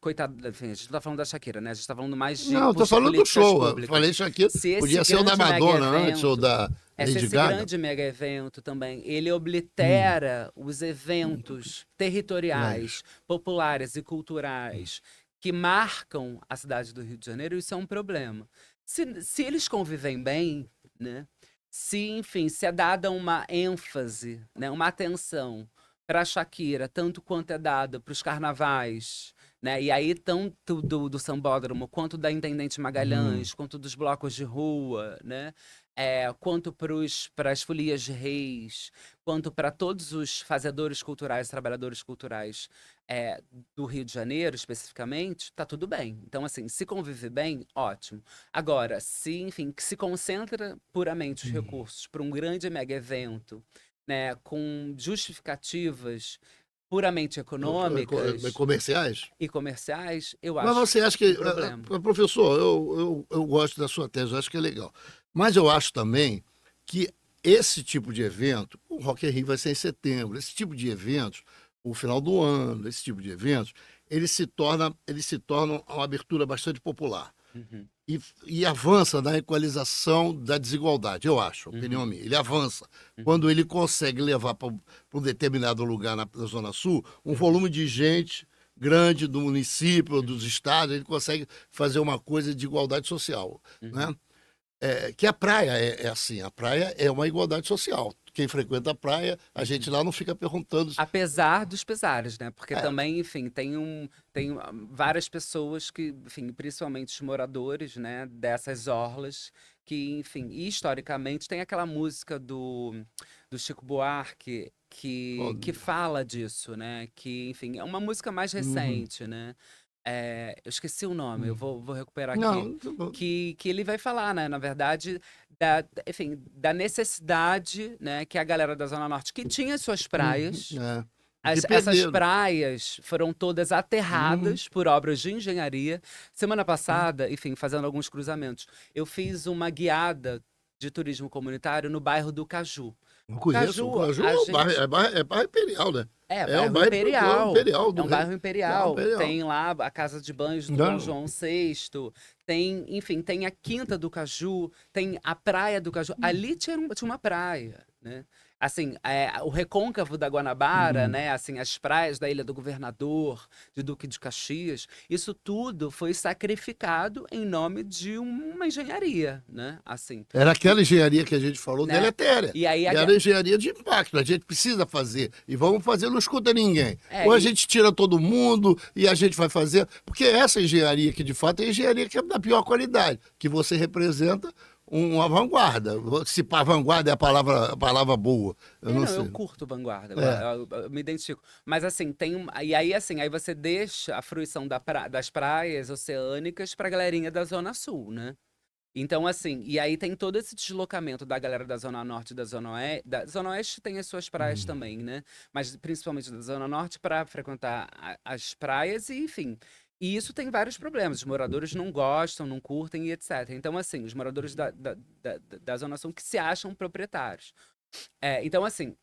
coitado, enfim, a gente não tá falando da Shakira, né? A gente tá falando mais de Não, eu tô falando do políticas show. Eu falei públicas. isso aqui, Se esse podia ser o da grande mega Madonna antes, ou evento, da se Lady esse Gaga. grande mega evento também, ele oblitera os eventos territoriais, populares e culturais que marcam a cidade do Rio de Janeiro, isso é um problema. Se eles convivem bem, né? Se, enfim, se é dada uma ênfase, né, uma atenção para a Shakira, tanto quanto é dada para os carnavais, né? E aí, tanto do Sambódromo, quanto da Intendente Uhum. Magalhães, quanto dos blocos de rua, né? Quanto para as folias de reis, quanto para todos os fazedores culturais, trabalhadores culturais do Rio de Janeiro, especificamente, tá tudo bem. Então, assim, se convive bem, ótimo. Agora, se, enfim, que se concentra puramente os recursos para um grande mega evento, né, com justificativas puramente econômicas Comerciais? e comerciais, eu Mas acho você acha que, um problema. professor, eu gosto da sua tese, eu acho que é legal. Mas eu acho também que esse tipo de evento, o Rock in Rio vai ser em setembro, esse tipo de eventos o final do ano, esse tipo de eventos, ele se torna uma abertura bastante popular. Uhum, E avança na equalização da desigualdade, eu acho, opinião uhum, minha. Ele avança uhum, quando ele consegue levar para um determinado lugar na Zona Sul um uhum, volume de gente grande do município, uhum, dos estados, ele consegue fazer uma coisa de igualdade social, uhum. né? Que a praia é assim, a praia é uma igualdade social. Quem frequenta a praia, a gente Uhum. lá não fica perguntando. Apesar dos pesares, né? Porque É, também, enfim, tem várias pessoas que, enfim, principalmente os moradores, né, dessas orlas, que, enfim, historicamente tem aquela música do Chico Buarque que fala disso, né? Que, enfim, é uma música mais uhum. recente, né? Eu esqueci o nome, eu Uhum. vou recuperar aqui. Não, Que ele vai falar, né? Na verdade, enfim, da necessidade, né, que a galera da Zona Norte, que tinha suas praias, é. Que essas perderam. praias foram todas Uhum. aterradas por obras de engenharia. Semana passada, enfim, fazendo alguns cruzamentos, eu fiz uma guiada de turismo comunitário no bairro do Caju. Eu O conheço, o Caju, Caju a é um bairro, gente é bairro imperial, né? é, É o bairro bairro imperial. imperial É do um rei. bairro Bairro imperial. imperial. Tem lá a casa de banhos do Dom Não. João VI. Tem, enfim, tem a Quinta do Caju, tem a Praia do Caju. Ali tinha uma praia, né? Assim, o recôncavo da Guanabara, Uhum. né? Assim, as praias da Ilha do Governador, de Duque de Caxias, isso tudo foi sacrificado em nome de uma engenharia, né? Assim, Era aquela e, engenharia que a gente falou, né? deletéria. E aí, E era engenharia de impacto. A gente precisa fazer. E vamos fazer, não escuta ninguém. é, Ou a e, gente tira todo mundo e a gente vai fazer. Porque essa engenharia que de fato é a engenharia que é da pior qualidade, que você representa uma vanguarda. Se a vanguarda é a palavra boa, eu não Não, eu sei. curto Vanguarda, É. eu me identifico. Mas assim, e aí assim, aí você deixa a fruição das praias oceânicas pra galerinha da Zona Sul, né? Então, assim, e aí tem todo esse deslocamento da galera da Zona Norte e da Zona Oeste. Da Zona Oeste tem as suas praias Uhum. também, né? Mas principalmente da Zona Norte para frequentar as praias e, enfim. E isso tem vários problemas. Os moradores não gostam, não curtem e etc. Então, assim, os moradores da Zona Sul que se acham proprietários. Então, assim,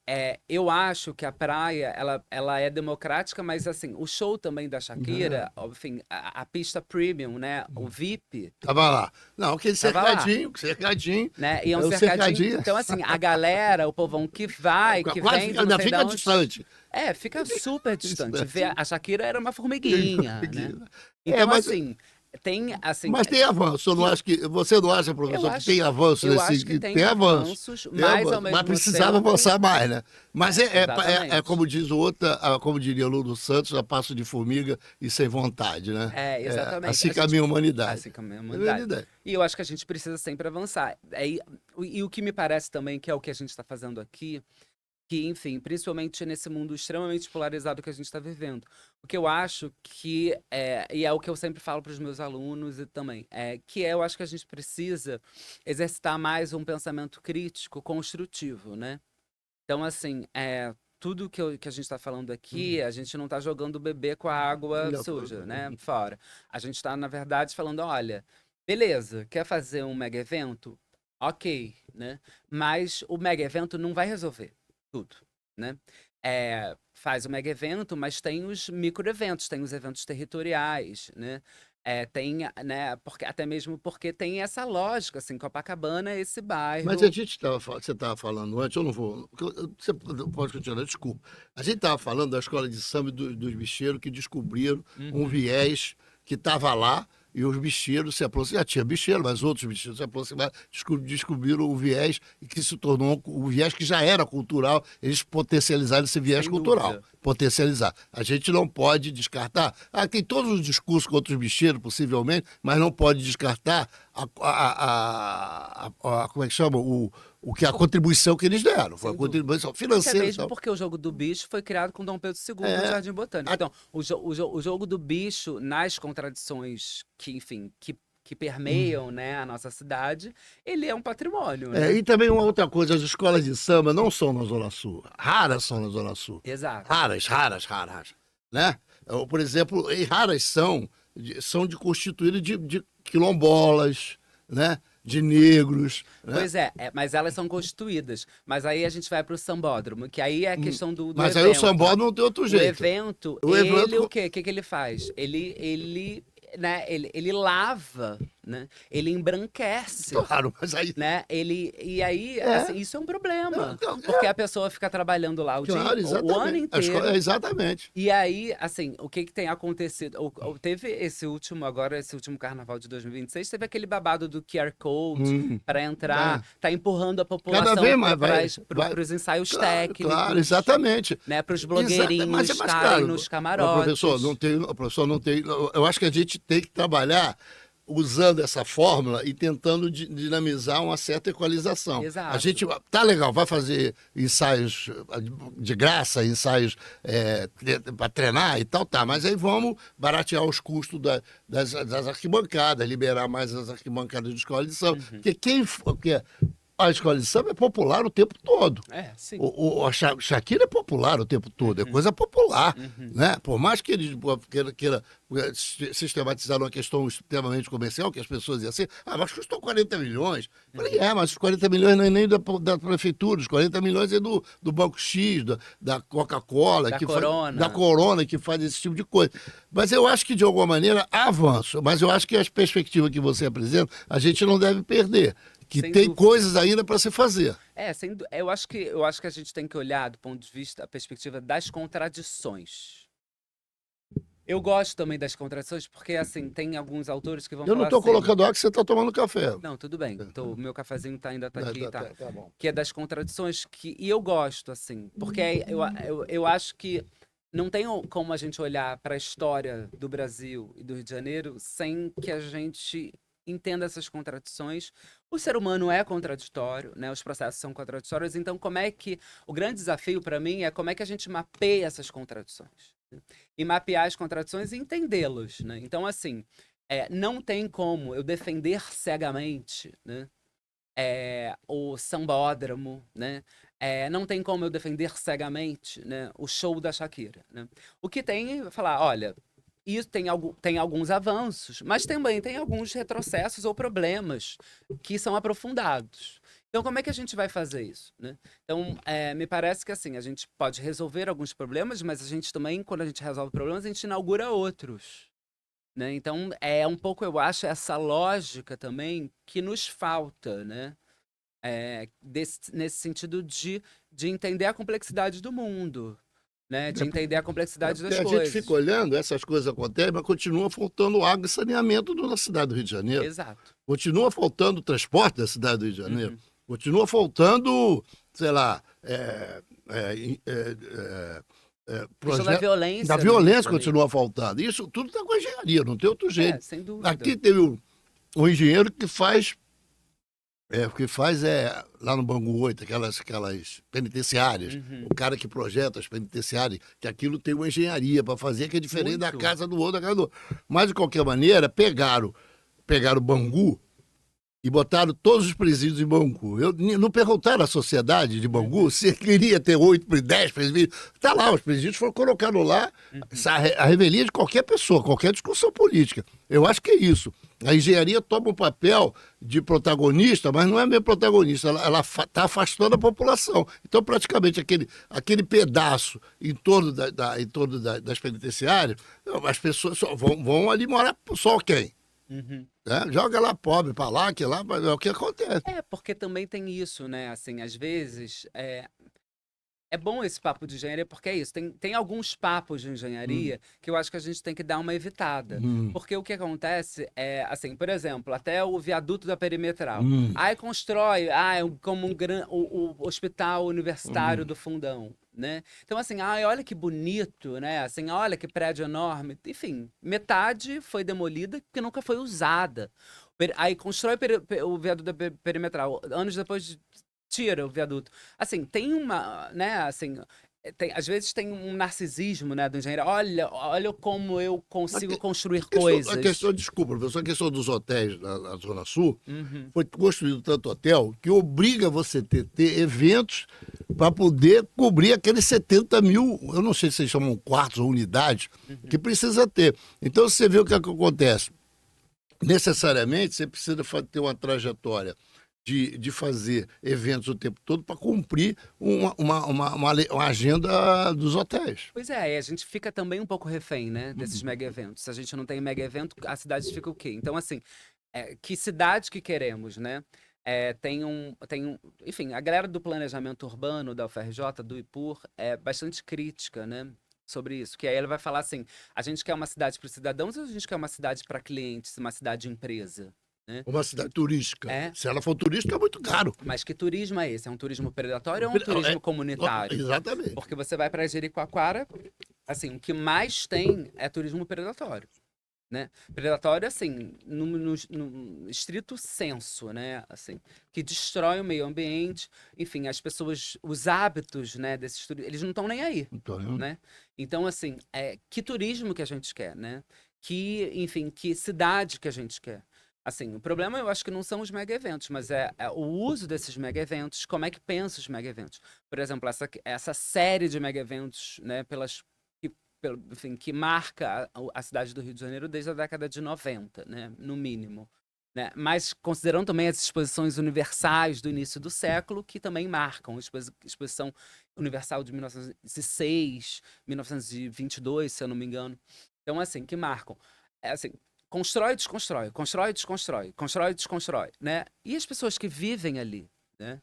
eu acho que a praia, ela é democrática, mas, assim, o show também da É. Shakira, enfim, a pista premium, né, o VIP, Tava lá. Não, aquele tava lá, cercadinho, né, e é um é o cercadinho. cercadinho. Então, assim, a galera, o povão que vai, que Quase vem fica, do não ainda sei de fica onde, distante. fica super distante. Distante. A Shakira era uma formiguinha, né? É, Então, assim, tem, assim, mas tem avanço. Eu não que acho que, você não acha, eu professor, que acho, tem avanço eu nesse. acho que Que tem tem avanço. avanços, Tem mas ao avanço. Mas mesmo precisava tempo, avançar mais, né? Mas exatamente. como diz o outro, como diria Lulu Santos, a passo de formiga e sem vontade, né? Exatamente. Assim caminha a humanidade. Assim como a É humanidade. verdade. E eu acho que a gente precisa sempre avançar. E o que me parece também que é o que a gente está fazendo aqui, que, enfim, principalmente nesse mundo extremamente polarizado que a gente está vivendo. O que eu acho que e é o que eu sempre falo para os meus alunos e também, eu acho que a gente precisa exercitar mais um pensamento crítico, construtivo, né? Então, assim, tudo que a gente está falando aqui, a gente não está jogando o bebê com a água suja, né? Fora. A gente está, na verdade, falando, olha, beleza, quer fazer um mega evento? Ok, né? Mas o mega evento não vai resolver tudo, né? Faz o mega evento, mas tem os micro eventos, tem os eventos territoriais, né? Tem, né? Porque, até mesmo porque tem essa lógica, assim, Copacabana é esse Mas a bairro. gente estava, você estava falando antes, eu não vou. Você pode continuar, desculpa. A gente estava falando da escola de samba e dos bicheiros que descobriram um Uhum. viés que estava lá e os bicheiros se aproximaram. Já tinha bicheiro, mas outros bicheiros se aproximaram, descobriram o viés e que se tornou o viés que já era cultural, eles potencializaram esse viés Sem cultural. dúvida. Potencializar. A gente não pode descartar. Tem todos os discursos contra os bicheiros, possivelmente, mas não pode descartar como é que chama? A contribuição que eles deram. Foi a Sem dúvida. contribuição Até financeira e mesmo tal. porque o jogo do bicho foi criado com Dom Pedro II no É, Jardim Botânico. a- Então, o jogo do bicho, nas contradições que, enfim, que permeiam, né, a nossa cidade, ele é um patrimônio, né? e também uma outra coisa, as escolas de samba não são na Zona Sul. Raras são na Zona Sul. Exato. Raras, raras, raras. Né? Por exemplo, e raras são constituídas de quilombolas, né? de negros. Né? Pois é, mas elas são constituídas. Mas aí a gente vai para o sambódromo, que aí é a questão do Mas evento. aí o sambódromo não tem outro jeito. O evento, o quê? O que que ele faz? Né, ele lava, né? Ele embranquece. Claro, mas aí... Né? E aí, assim, isso é um problema. Porque a pessoa fica trabalhando lá o Claro, ano inteiro. Exatamente. E aí, assim, o que tem acontecido? Teve esse último carnaval de 2026, teve aquele babado do QR Code para entrar, tá empurrando a população para os ensaios técnicos. Claro, exatamente. Né, para os blogueirinhos estarem nos camarotes. Professor, não tem. Eu acho que a gente tem que trabalhar usando essa fórmula e tentando dinamizar uma certa equalização. Exato. A gente tá legal, vai fazer ensaios de graça, ensaios para treinar e tal, tá, mas aí vamos baratear os custos das arquibancadas, liberar mais as arquibancadas de escola de samba, porque a escola de samba é popular o tempo todo. Sim. A Shakira é popular o tempo todo, é coisa popular. Né? Por mais que ele queira sistematizar uma questão extremamente comercial, que as pessoas iam assim, mas custou 40 milhões. Falei, mas os 40 milhões não é nem da prefeitura, os 40 milhões é do Banco X, da Coca-Cola, da Corona, que faz esse tipo de coisa. Mas eu acho que, de alguma maneira, há avanço. Mas eu acho que as perspectivas que você apresenta, a gente não deve perder. Que Sem tem dúvida. Coisas ainda para se fazer. Eu acho que a gente tem que olhar do ponto de vista, a perspectiva das contradições. Eu gosto também das contradições, porque, assim, tem alguns autores que vão falar Eu não estou assim, colocando água que você está tomando café. Não, tudo bem. O meu cafezinho ainda tá aqui, tá? Tá bom. Que é das contradições, e eu gosto, assim, porque eu acho que não tem como a gente olhar para a história do Brasil e do Rio de Janeiro sem que a gente entenda essas contradições. O ser humano é contraditório, né? Os processos são contraditórios. Então, o grande desafio para mim é como é que a gente mapeia essas contradições, né? E mapear as contradições e entendê-los, né? Então, assim, não tem como eu defender cegamente, né, o sambódromo, né? Não tem como eu defender cegamente, né, o show da Shakira, né? O que tem é falar, olha, isso tem alguns avanços, mas também tem alguns retrocessos ou problemas que são aprofundados. Então, como é que a gente vai fazer isso, né? Então, me parece que, assim, a gente pode resolver alguns problemas, mas a gente também, quando a gente resolve problemas, a gente inaugura outros, né? Então, um pouco, eu acho, essa lógica também que nos falta, né? Nesse sentido de entender a complexidade do mundo, né? De entender a complexidade das coisas. A gente fica olhando, essas coisas acontecem, mas continua faltando água e saneamento na cidade do Rio de Janeiro. Exato. Continua faltando transporte da cidade do Rio de Janeiro. Continua faltando, sei lá, da violência. Da violência continua faltando. Isso tudo está com a engenharia, não tem outro jeito. Sem dúvida. Aqui teve um engenheiro que faz lá no Bangu 8, aquelas penitenciárias, o cara que projeta as penitenciárias, que aquilo tem uma engenharia para fazer, que é diferente da casa do outro, Mas, de qualquer maneira, pegaram o Bangu e botaram todos os presídios em Bangu. Não perguntaram à sociedade de Bangu se queria ter 8, 10 presídios. Está lá, os presídios foram colocados lá, a revelia de qualquer pessoa, qualquer discussão política. Eu acho que é isso. A engenharia toma um papel de protagonista, mas não é mesmo protagonista, ela está afastando a população. Então, praticamente, aquele pedaço em torno das penitenciárias, as pessoas vão ali morar só quem? Joga lá pobre para lá, que lá é o que acontece. Porque também tem isso, né? Assim, às vezes é bom esse papo de engenharia, porque é isso. Tem alguns papos de engenharia que eu acho que a gente tem que dar uma evitada. Porque o que acontece é, assim, por exemplo, até o viaduto da Perimetral. Aí constrói, como o Hospital Universitário do Fundão, né? Então, assim, olha que bonito, né? Assim, olha que prédio enorme. Enfim, metade foi demolida porque nunca foi usada. Aí constrói o viaduto da Perimetral. Anos depois tira o viaduto. Assim, tem uma, né, assim, às vezes tem um narcisismo, né, do engenheiro. Olha como eu consigo construir coisas. Desculpa, professor, a questão dos hotéis na Zona Sul, foi construído tanto hotel que obriga você a ter eventos para poder cobrir aqueles 70 mil, eu não sei se eles chamam quartos ou unidades, que precisa ter. Então, você vê o que acontece. necessariamente você precisa ter uma trajetória de fazer eventos o tempo todo para cumprir uma agenda dos hotéis. Pois é, e a gente fica também um pouco refém, né, desses mega eventos. Se a gente não tem mega evento, a cidade fica o quê? Então, assim, que cidade que queremos, né? Enfim, a galera do planejamento urbano da UFRJ, do IPUR, é bastante crítica, né, sobre isso. Que aí ela vai falar assim: a gente quer uma cidade para os cidadãos ou a gente quer uma cidade para clientes, uma cidade empresa? Né? Uma cidade turística. É, Se ela for turística, é muito caro. mas que turismo é esse? É um turismo predatório ou é um turismo comunitário? Exatamente. Porque você vai para Jericoacoara, assim, o que mais tem é turismo predatório. Né? Predatório, assim, no estrito senso, né? Assim, que destrói o meio ambiente, enfim, as pessoas, os hábitos, né, desses turistas, eles não estão nem aí, né? Então, assim, que turismo que a gente quer, né? Enfim, que cidade que a gente quer. Assim, o problema eu acho que não são os mega eventos, mas é o uso desses mega eventos, como é que pensa os mega eventos. Por exemplo, essa série de mega eventos, né, enfim, que marca a cidade do Rio de Janeiro desde a década de 90, né, no mínimo. Né? Mas considerando também as exposições universais do início do século, que também marcam, a exposição universal de 1906, 1922, se eu não me engano. Então, assim, que marcam. É assim, constrói, desconstrói, constrói, desconstrói, constrói, desconstrói, né? E as pessoas que vivem ali, né?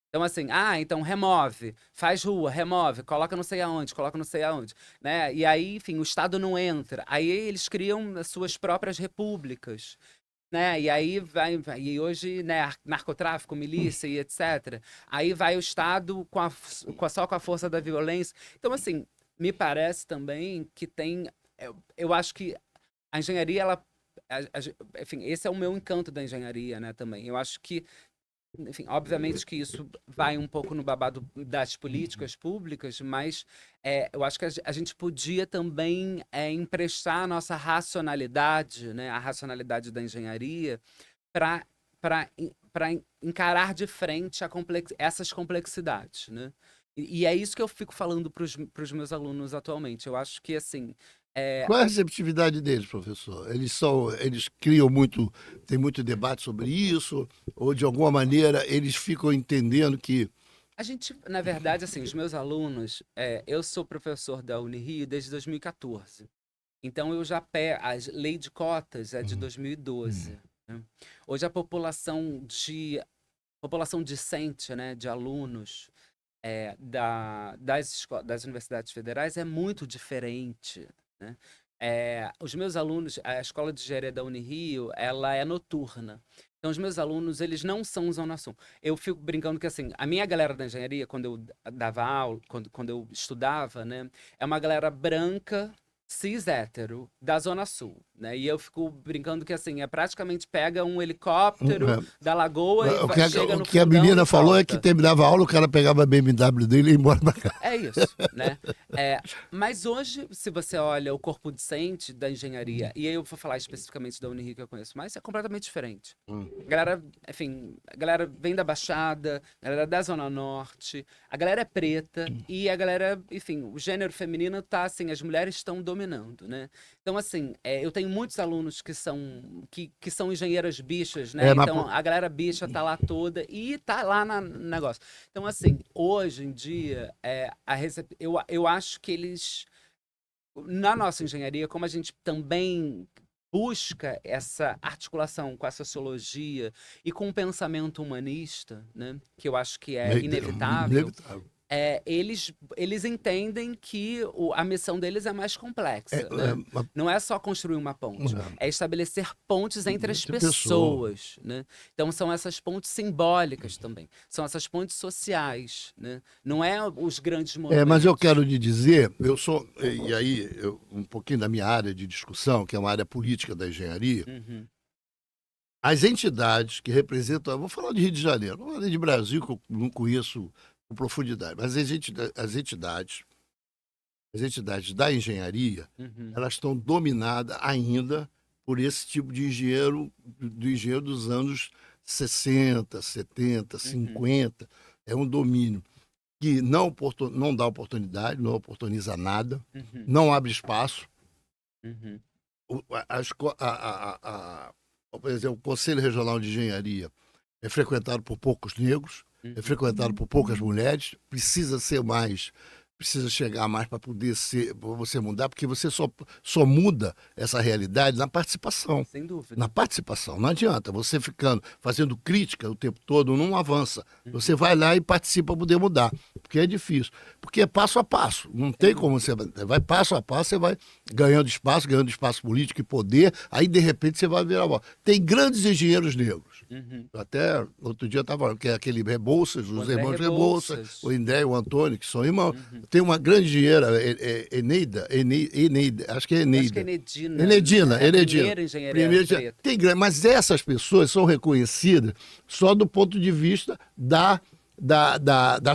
Então, assim, então remove, faz rua, remove, coloca não sei aonde, coloca não sei aonde, né? E aí, enfim, o Estado não entra. Aí eles criam as suas próprias repúblicas, né? E aí e hoje, né, narcotráfico, milícia e etc. Aí vai o Estado só com a força da violência. Então, assim, me parece também que eu acho que a engenharia, enfim, esse é o meu encanto da engenharia, né, também. Eu acho que enfim, obviamente que isso vai um pouco no babado das políticas públicas, mas eu acho que a gente podia também emprestar a nossa racionalidade, né, a racionalidade da engenharia, para encarar de frente essas complexidades, né? E é isso que eu fico falando para os meus alunos atualmente. Eu acho que, assim, Qual é a receptividade deles, professor? Eles criam muito, tem muito debate sobre isso, ou de alguma maneira eles ficam entendendo que a gente, na verdade, assim, os meus alunos, eu sou professor da Unirio desde 2014. Então eu já a lei de cotas é de 2012. Né? Hoje a população discente, né, de alunos das universidades federais é muito diferente, né? Os meus alunos, a escola de engenharia da Unirio, ela é noturna. Então, os meus alunos, eles não são Zona Sul. Eu fico brincando que, assim, a minha galera da engenharia, quando eu dava aula, quando eu estudava, né, é uma galera branca, cis hétero, da Zona Sul, né? E eu fico brincando que, assim, praticamente pega um helicóptero da Lagoa e chega o no que a fundão menina e falou é que volta. terminava a aula, o cara pegava a BMW dele e ia embora pra casa. É isso, né? Mas hoje, se você olha o corpo docente da engenharia, e aí eu vou falar especificamente da Unirio que eu conheço mais, é completamente diferente. A galera, enfim, a galera vem da Baixada, a galera da Zona Norte, a galera é preta e a galera, enfim, o gênero feminino tá assim, as mulheres estão dominando, né? Então, assim, eu tenho muitos alunos que são engenheiras bichas, né? Então, a galera bicha tá lá toda e tá lá no negócio. Então, assim, hoje em dia, eu acho que eles, na nossa engenharia, como a gente também busca essa articulação com a sociologia e com o pensamento humanista, né, que eu acho que é inevitável, eles entendem que a missão deles é mais complexa, né? Não é só construir uma ponte, é estabelecer pontes entre as pessoas, né? Então são essas pontes simbólicas também, são essas pontes sociais, né? Não é os grandes monumentos. Mas eu quero lhe dizer, e aí um pouquinho da minha área de discussão, que é uma área política da engenharia, as entidades que representam, eu vou falar de Rio de Janeiro, não vou falar de Brasil, que eu não conheço com profundidade, mas as entidades da engenharia, elas estão dominadas ainda por esse tipo de engenheiro, do engenheiro dos anos 60, 70, 50. É um domínio que não dá oportunidade, não oportuniza nada, não abre espaço. por exemplo, o Conselho Regional de Engenharia é frequentado por poucos negros, é frequentado por poucas mulheres, precisa ser mais, precisa chegar mais para poder ser, pra você mudar, porque você só muda essa realidade na participação. Sem dúvida. Na participação. Não adianta você fazendo crítica o tempo todo, não avança. Você vai lá e participa para poder mudar. Porque é difícil. Porque é passo a passo. Não tem como você vai passo a passo, você vai ganhando espaço político e poder, aí de repente você vai virar a bola. Tem grandes engenheiros negros. Até outro dia estava falando que é aquele Rebouças, os André irmãos Rebouças. Rebouças, o Indé e o Antônio, que são irmãos. Tem uma grande engenheira, Eneida, acho que é Eneida. Acho que é Enedina. Enedina, É a Enedina. primeira engenharia preta. Mas essas pessoas são reconhecidas só do ponto de vista da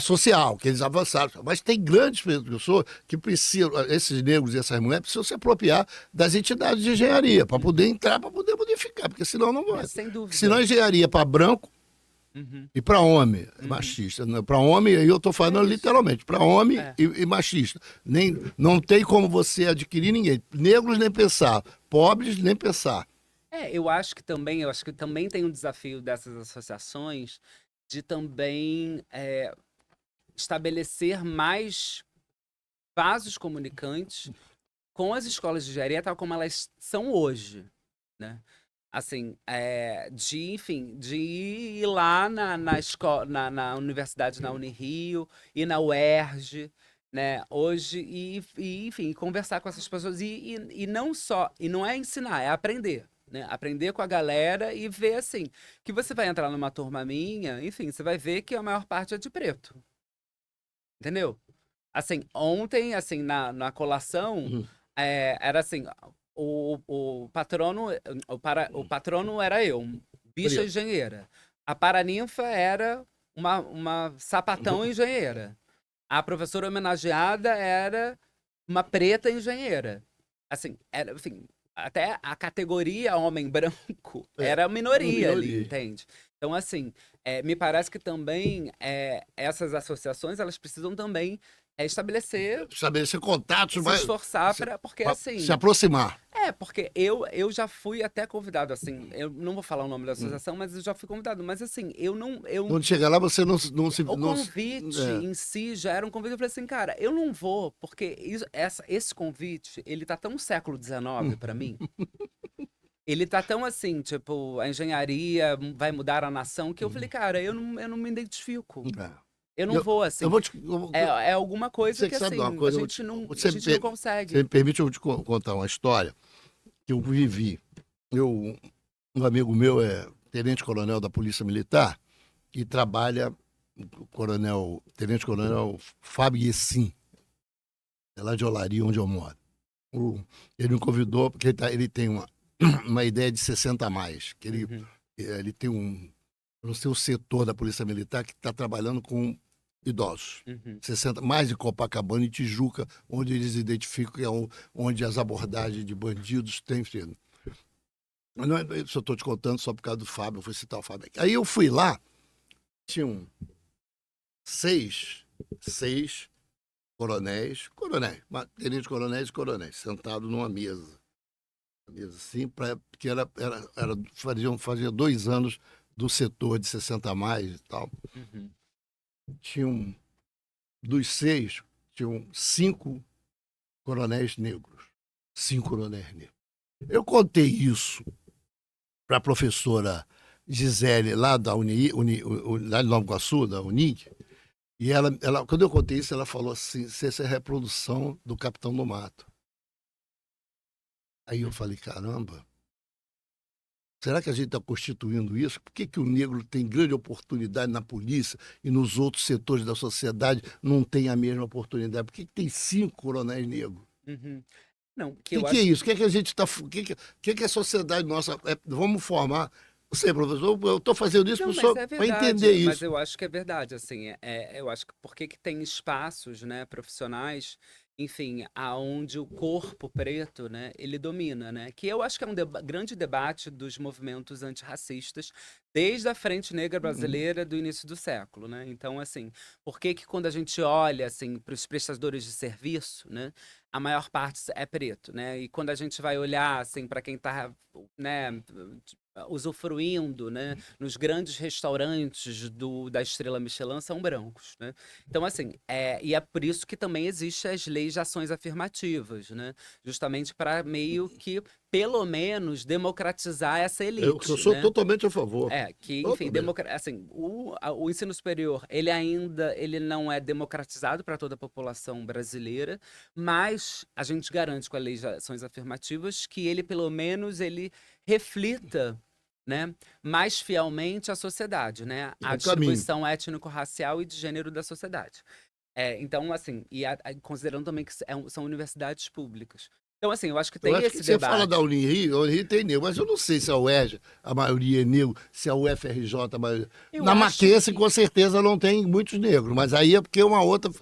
social, que eles avançaram. Mas tem grandes pessoas que precisam, esses negros e essas mulheres, precisam se apropriar das entidades de engenharia para poder entrar, para poder modificar, porque senão não vai. Sem dúvida. Senão a engenharia é para branco e para homem, machista. Para homem, aí eu estou falando literalmente, para homem e machista. Não tem como você adquirir ninguém. Negros nem pensar, pobres nem pensar. Eu acho que também tem um desafio dessas associações de também estabelecer mais vasos comunicantes com as escolas de engenharia tal como elas são hoje, né? Assim, de ir lá na escola, na universidade, na Unirio e na UERJ, né? Hoje, enfim, conversar com essas pessoas e não só, e não é ensinar, é aprender. Né? Aprender com a galera e ver assim, que você vai entrar numa turma minha, enfim, você vai ver que a maior parte é de preto. Entendeu? Assim, ontem, assim, na colação, era assim, o patrono, o patrono era eu, bicha Preto. engenheira. A paraninfa era uma sapatão engenheira. A professora homenageada era uma preta engenheira. Assim, era, enfim, até a categoria homem branco era minoria ali, entende? Então, assim, me parece que também essas associações, elas precisam também estabelecer Contatos, se esforçar porque assim... se aproximar. Porque eu já fui até convidado, assim, eu não vou falar o nome da associação, mas eu já fui convidado, mas assim, Quando chegar lá, você não se... o convite em si já era um convite, eu falei assim, cara, eu não vou, porque esse convite, ele tá tão século XIX pra mim, ele tá tão assim, tipo, a engenharia vai mudar a nação, que eu falei, cara, eu não me identifico. Eu não vou, assim. É alguma coisa você que, sabe assim, uma coisa, a gente não consegue. Você me permite eu te contar uma história que eu vivi. Um amigo meu é tenente-coronel da Polícia Militar e trabalha, tenente-coronel Fábio Yessin, é lá de Olaria, onde eu moro. Ele me convidou porque ele tem uma ideia de 60 a mais, que ele tem no seu setor da Polícia Militar que está trabalhando com idosos. 60, mais de Copacabana e Tijuca, onde eles identificam que é onde as abordagens de bandidos têm sido. Mas não é isso, eu estou te contando só por causa do Fábio, eu fui citar o Fábio aqui. Aí eu fui lá, tinham seis coronéis, tenentes-coronéis e coronéis, sentados numa mesa. Assim, porque fazia 2 anos do setor de 60 a mais e tal. Dos 6, tinham 5 coronéis negros. 5 coronéis negros. Eu contei isso para a professora Gisele, lá da lá de Nova Iguaçu, da Unig, e ela, quando eu contei isso, ela falou assim, essa é a reprodução do Capitão do Mato. Aí eu falei, caramba, será que a gente está constituindo isso? Por que o negro tem grande oportunidade na polícia e nos outros setores da sociedade não tem a mesma oportunidade? Por que tem 5 coronéis negros? Não, O que é isso? O que é que a gente está... O que é a sociedade nossa... vamos formar... Não sei, professor, eu estou fazendo isso para entender isso. Mas eu acho que é verdade, assim, eu acho que porque que tem espaços, né, profissionais, enfim, aonde o corpo preto, né, ele domina, né, que eu acho que é um grande debate dos movimentos antirracistas desde a Frente Negra Brasileira do início do século, né, então, assim, por que quando a gente olha, assim, para os prestadores de serviço, né, a maior parte é preto, né, e quando a gente vai olhar, assim, para quem está, né, usufruindo, né, nos grandes restaurantes da Estrela Michelin são brancos, né? Então, assim, e é por isso que também existem as leis de ações afirmativas, né? Justamente para meio que, pelo menos, democratizar essa Eu elite, sou né? totalmente a favor. Que, enfim, Totalmente. assim, o ensino superior, ele não é democratizado para toda a população brasileira, mas a gente garante com a lei de ações afirmativas que ele, pelo menos, ele reflita, né, mais fielmente a sociedade, né, É a o caminho. distribuição étnico-racial e de gênero da sociedade. Então, assim, considerando também que são universidades públicas. Então, assim, eu acho que Eu tem acho que esse você fala da debate. Unirio, a Unirio tem negro, mas eu não sei se a UERJ, a maioria é negro, se a UFRJ, a maioria... Eu Na acho Mackenzie, que com certeza, não tem muitos negros, mas aí é porque é um outro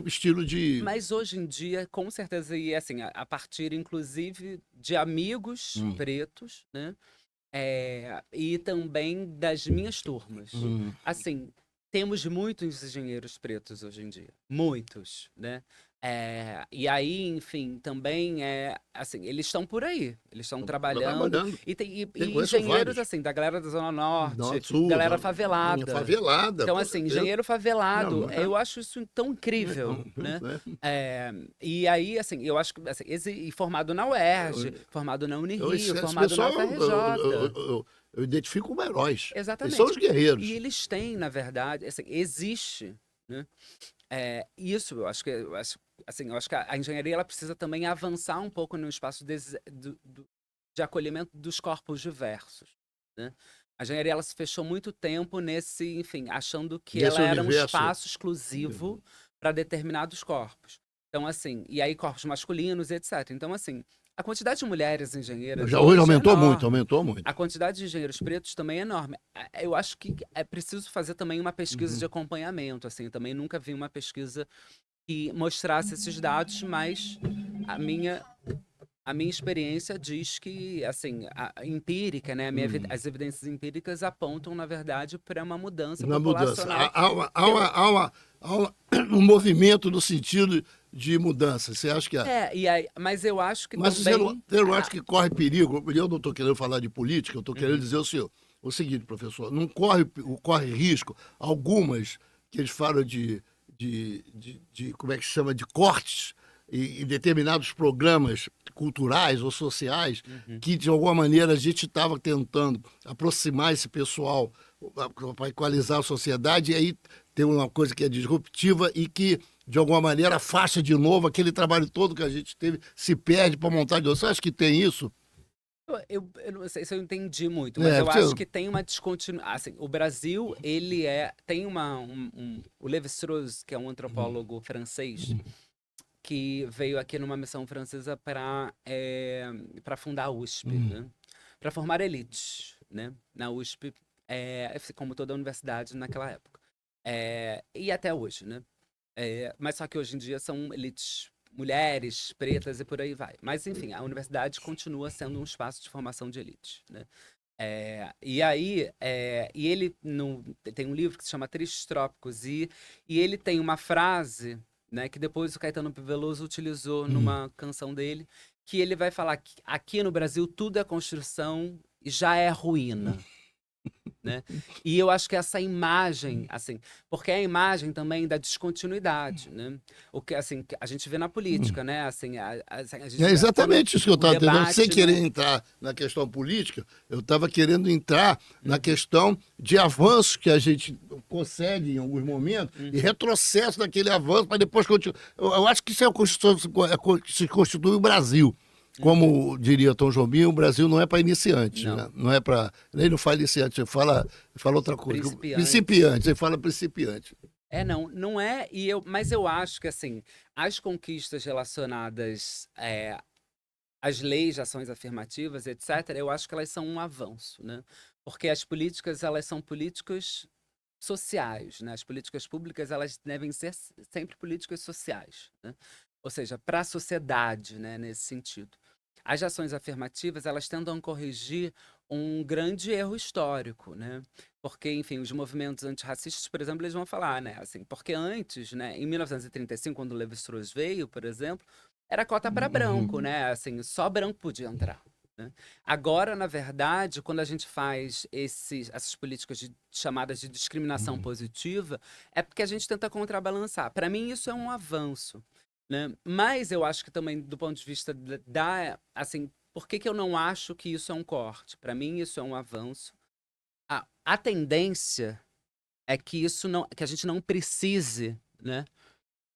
estilo de... Mas hoje em dia, com certeza, e assim, a partir inclusive de amigos Hum, pretos, né? E também das minhas turmas. hum. Assim, temos muitos engenheiros pretos hoje em dia. Muitos, né? E aí, enfim, também assim, eles estão por aí, eles estão Tá trabalhando, trabalhando. e Conheço engenheiros, vários. assim, da galera da Zona Norte, Norte, Sul, galera favelada. favelada, Então, com assim, certeza. engenheiro favelado, Não, eu acho isso tão incrível, né? E aí, assim, eu acho que, assim, e formado na UERJ, formado na Unirio, esse formado na pessoal UFRJ. eu identifico como heróis. Eles são os Exatamente. E guerreiros. eles têm, na verdade, assim, existe, né? Isso, eu acho que a engenharia ela precisa também avançar um pouco no espaço de acolhimento dos corpos diversos, né? A engenharia ela se fechou muito tempo nesse, enfim, achando que ela Nesse era um universo. espaço exclusivo para determinados corpos. Então, assim, e aí corpos masculinos, etc. Então, assim, a quantidade de mulheres engenheiras Já hoje hoje é aumentou muito, enorme. aumentou A muito. quantidade de engenheiros pretos também é enorme. Eu acho que é preciso fazer também uma pesquisa de Uhum. acompanhamento, assim. Eu também nunca vi uma pesquisa que mostrasse esses dados, mas a minha, a minha experiência diz que, assim, a empírica, né, Hum. as evidências empíricas apontam, na verdade, para uma mudança Na mudança. populacional. Pelo, Um movimento no sentido de mudança. Você acha que é? mas eu acho que Mas também. você não acha que corre perigo? Eu não estou querendo falar de política, eu estou querendo Uhum. dizer o senhor. O seguinte, professor, não corre risco, algumas que eles falam como é que se chama, de cortes em determinados programas culturais ou sociais, Uhum. que de alguma maneira a gente estava tentando aproximar esse pessoal para equalizar a sociedade, e aí tem uma coisa que é disruptiva e que de alguma maneira afasta de novo aquele trabalho todo que a gente teve, se perde para montar de novo. Você acha que tem isso? Eu não sei se eu entendi muito, mas É, eu porque... acho que tem uma descontinuidade. Assim, o Brasil, ele tem o Lévi-Strauss, que é um antropólogo francês, que veio aqui numa missão francesa para fundar a USP, né? Para formar elites, né? Na USP, como toda a universidade naquela época. E até hoje, né? Mas só que hoje em dia são elites mulheres, pretas e por aí vai. Mas, enfim, a universidade continua sendo um espaço de formação de elites, né? E aí, e ele tem um livro que se chama Tristes Trópicos, e ele tem uma frase, né, que depois o Caetano Veloso utilizou Hum. numa canção dele, que ele vai falar que aqui no Brasil tudo é construção e já é ruína, né? E eu acho que essa imagem, assim, porque é a imagem também da descontinuidade, né? O que, assim, que a gente vê na política, né? Assim, a gente É vê quando exatamente isso que eu o estava entendendo. Sem debate querer não. entrar na questão política, eu estava querendo entrar na questão de avanço que a gente consegue em alguns momentos e Uhum. retrocesso daquele avanço para depois continuar. Eu acho que isso é a Constituição, que se constitui o Brasil. Uhum. Como diria Tom Jobim, o Brasil não é para iniciantes, né? Não, Não é para. Nem não fala iniciante, você fala outra coisa. principiantes. Principiante, você fala principiante. Não é, mas eu acho que assim, as conquistas relacionadas às leis de ações afirmativas, etc., eu acho que elas são um avanço, né? Porque as políticas, elas são políticas sociais, né? As políticas públicas, elas devem ser sempre políticas sociais, né? Ou seja, para a sociedade, né, nesse sentido. As ações afirmativas, elas tentam corrigir um grande erro histórico, né? Porque, enfim, os movimentos antirracistas, por exemplo, eles vão falar, né? Assim, porque antes, né, em 1935, quando o Levi-Strauss veio, por exemplo, era cota para branco, Uhum. né? Assim, só branco podia entrar. Né? Agora, na verdade, quando a gente faz essas políticas chamadas de discriminação positiva, é porque a gente tenta contrabalançar. Para mim, isso é um avanço. Né? Mas eu acho que também, do ponto de vista assim, por que eu não acho que isso é um corte? Para mim, isso é um avanço. A tendência é que que a gente não precise, né?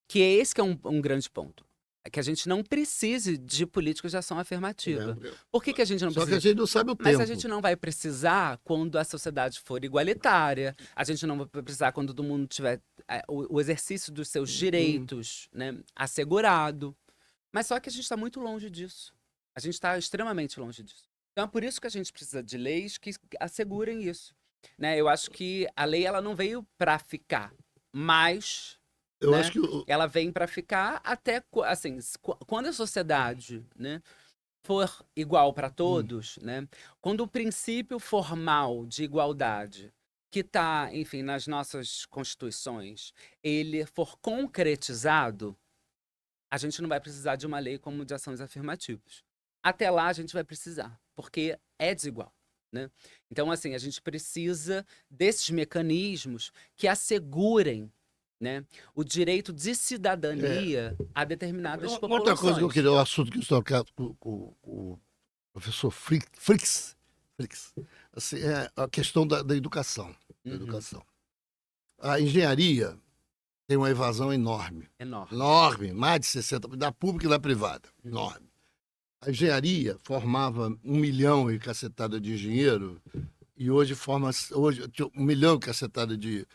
Que é esse que é um grande ponto. É que a gente não precise de políticas de ação afirmativa. Por que a gente não Só que a precisa? gente não sabe o Mas a tempo. gente não vai precisar quando a sociedade for igualitária, a gente não vai precisar quando todo mundo tiver o exercício dos seus direitos, né, assegurado. Mas só que a gente está muito longe disso. A gente está extremamente longe disso. Então é por isso que a gente precisa de leis que assegurem isso. Né? Eu acho que a lei ela não veio para ficar, mas, Eu acho né, que ela vem para ficar até assim, quando a sociedade, né, for igual para todos, né? Quando o princípio formal de igualdade que está, enfim, nas nossas constituições, ele for concretizado, a gente não vai precisar de uma lei como de ações afirmativas. Até lá a gente vai precisar, porque é desigual. Né? Então, assim, a gente precisa desses mecanismos que assegurem, né, o direito de cidadania a determinadas uma outra coisa que eu populações. queria, o assunto que estou com o professor Frix, assim, é a questão da educação. Da Uhum. educação. A engenharia tem uma evasão enorme. Enorme. Enorme, mais de 60%, da pública e da privada. Enorme. A engenharia formava 1 milhão e cacetada de engenheiro e hoje forma 1 milhão e cacetada de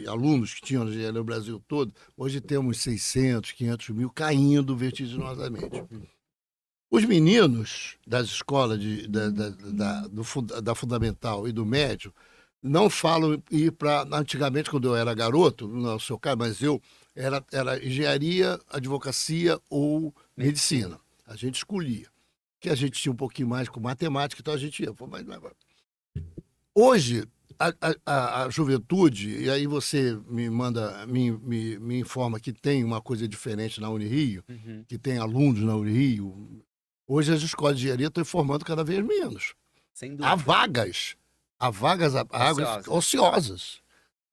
alunos que tinham engenharia no Brasil todo. Hoje temos 600, 500 mil caindo vertiginosamente. Os meninos das escolas da fundamental e do médio não falam ir para. Antigamente, quando eu era garoto, não é o seu caso, mas eu era engenharia, advocacia ou medicina. A gente escolhia. Que a gente tinha um pouquinho mais com matemática, então a gente ia. Mas hoje, a juventude, e aí você me informa que tem uma coisa diferente na Unirio, que tem alunos na Unirio. Hoje as escolas de engenharia estão formando cada vez menos. Sem dúvida. Há vagas, ociosas,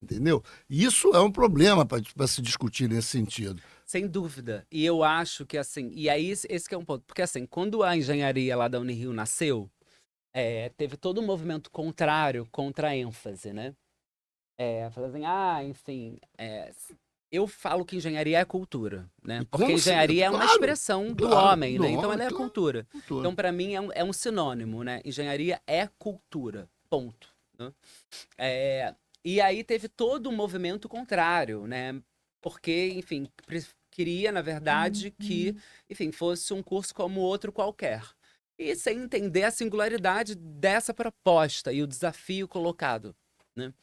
entendeu? Isso é um problema para se discutir nesse sentido. Sem dúvida. E eu acho que, assim, e aí esse que é um ponto. Porque, assim, quando a engenharia lá da Unirio nasceu, teve todo um movimento contrário contra a ênfase, né? Falando assim, enfim, eu falo que engenharia é cultura, né? Porque engenharia é uma expressão do homem, né? Então ela é cultura. Então, para mim, é um sinônimo, né? Engenharia é cultura, ponto. Né? E aí teve todo um movimento contrário, né? Porque, enfim, queria, na verdade, que, enfim, fosse um curso como outro qualquer. E sem entender a singularidade dessa proposta e o desafio colocado, né?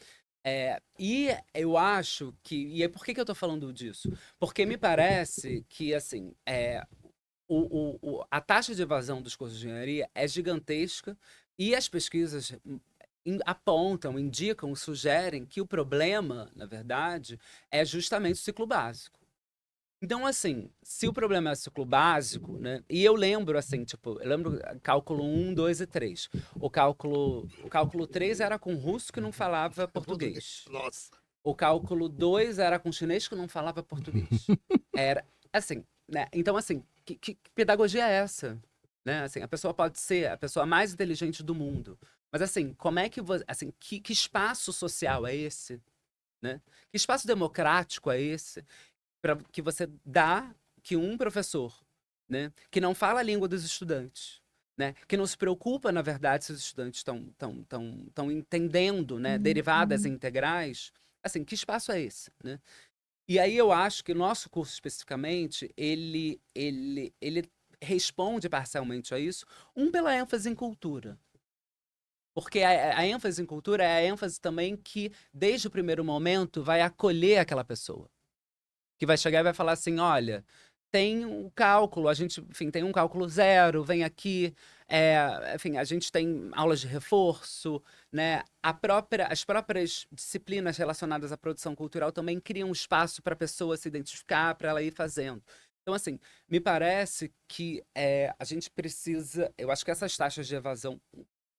E eu acho que... E por que eu tô falando disso? Porque me parece que, assim, a taxa de evasão dos cursos de engenharia é gigantesca e as pesquisas apontam, indicam, sugerem que o problema, na verdade, é justamente o ciclo básico. Então, assim, se o problema é o ciclo básico, né? E eu lembro, assim, tipo, eu lembro cálculo 1, 2 e 3. O cálculo 3 era com russo que não falava português. Nossa. O cálculo 2 era com chinês que não falava português. Era, assim, né? Então, assim, que pedagogia é essa? Né? Assim, a pessoa pode ser a pessoa mais inteligente do mundo. Mas, assim, como é que você... Assim, que espaço social é esse? Né? Que espaço democrático é esse? Que você dá que um professor, né, que não fala a língua dos estudantes, né, que não se preocupa, na verdade, se os estudantes estão entendendo, né, derivadas integrais, assim, que espaço é esse, né? E aí eu acho que o nosso curso especificamente, ele responde parcialmente a isso, pela ênfase em cultura. Porque a ênfase em cultura é a ênfase também que, desde o primeiro momento, vai acolher aquela pessoa. Que vai chegar e vai falar assim, olha, tem um cálculo, a gente, enfim, tem um cálculo zero, vem aqui, enfim, a gente tem aulas de reforço, né? As próprias disciplinas relacionadas à produção cultural também criam um espaço para a pessoa se identificar, para ela ir fazendo. Então, assim, me parece que a gente precisa. Eu acho que essas taxas de evasão,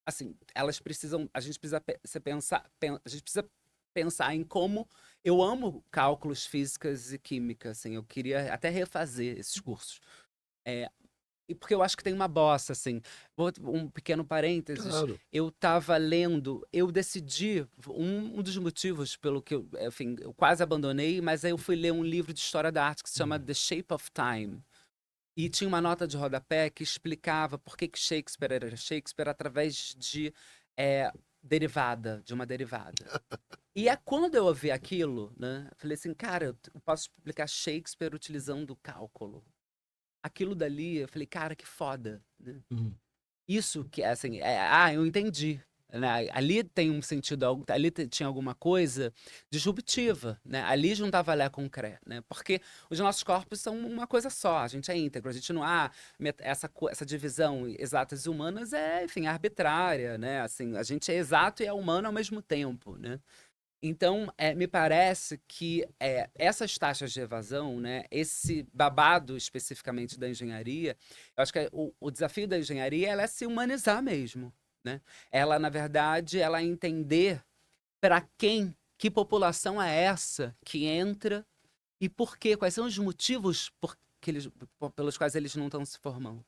assim, elas precisam. A gente precisa a gente precisa pensar em como. Eu amo cálculos, físicas e química, assim, eu queria até refazer esses cursos. É, e porque eu acho que tem uma bossa, assim. Um pequeno parênteses. Claro. Eu estava lendo, eu decidi, um dos motivos pelo que eu, enfim, eu quase abandonei, mas aí eu fui ler um livro de história da arte que se chama The Shape of Time. E tinha uma nota de rodapé que explicava por que Shakespeare era Shakespeare através de eh, derivada, de uma derivada. E é quando eu ouvi aquilo, né? Eu falei assim, cara, eu posso explicar Shakespeare utilizando cálculo. Aquilo dali, eu falei, cara, que foda, né? Uhum. Isso que é assim, eu entendi. Né? Ali tem um sentido, ali tinha alguma coisa disruptiva, né? Ali juntava Lé com Cré, né? Porque os nossos corpos são uma coisa só, a gente é íntegro, a gente não há essa divisão exatas e humanas enfim, arbitrária, né? Assim, a gente é exato e é humano ao mesmo tempo, né? Então, me parece que essas taxas de evasão, né, esse babado especificamente da engenharia, eu acho que o desafio da engenharia ela é se humanizar mesmo, né? Ela, na verdade, ela é entender para quem, que população é essa que entra e por quê, quais são os motivos pelos quais eles não estão se formando.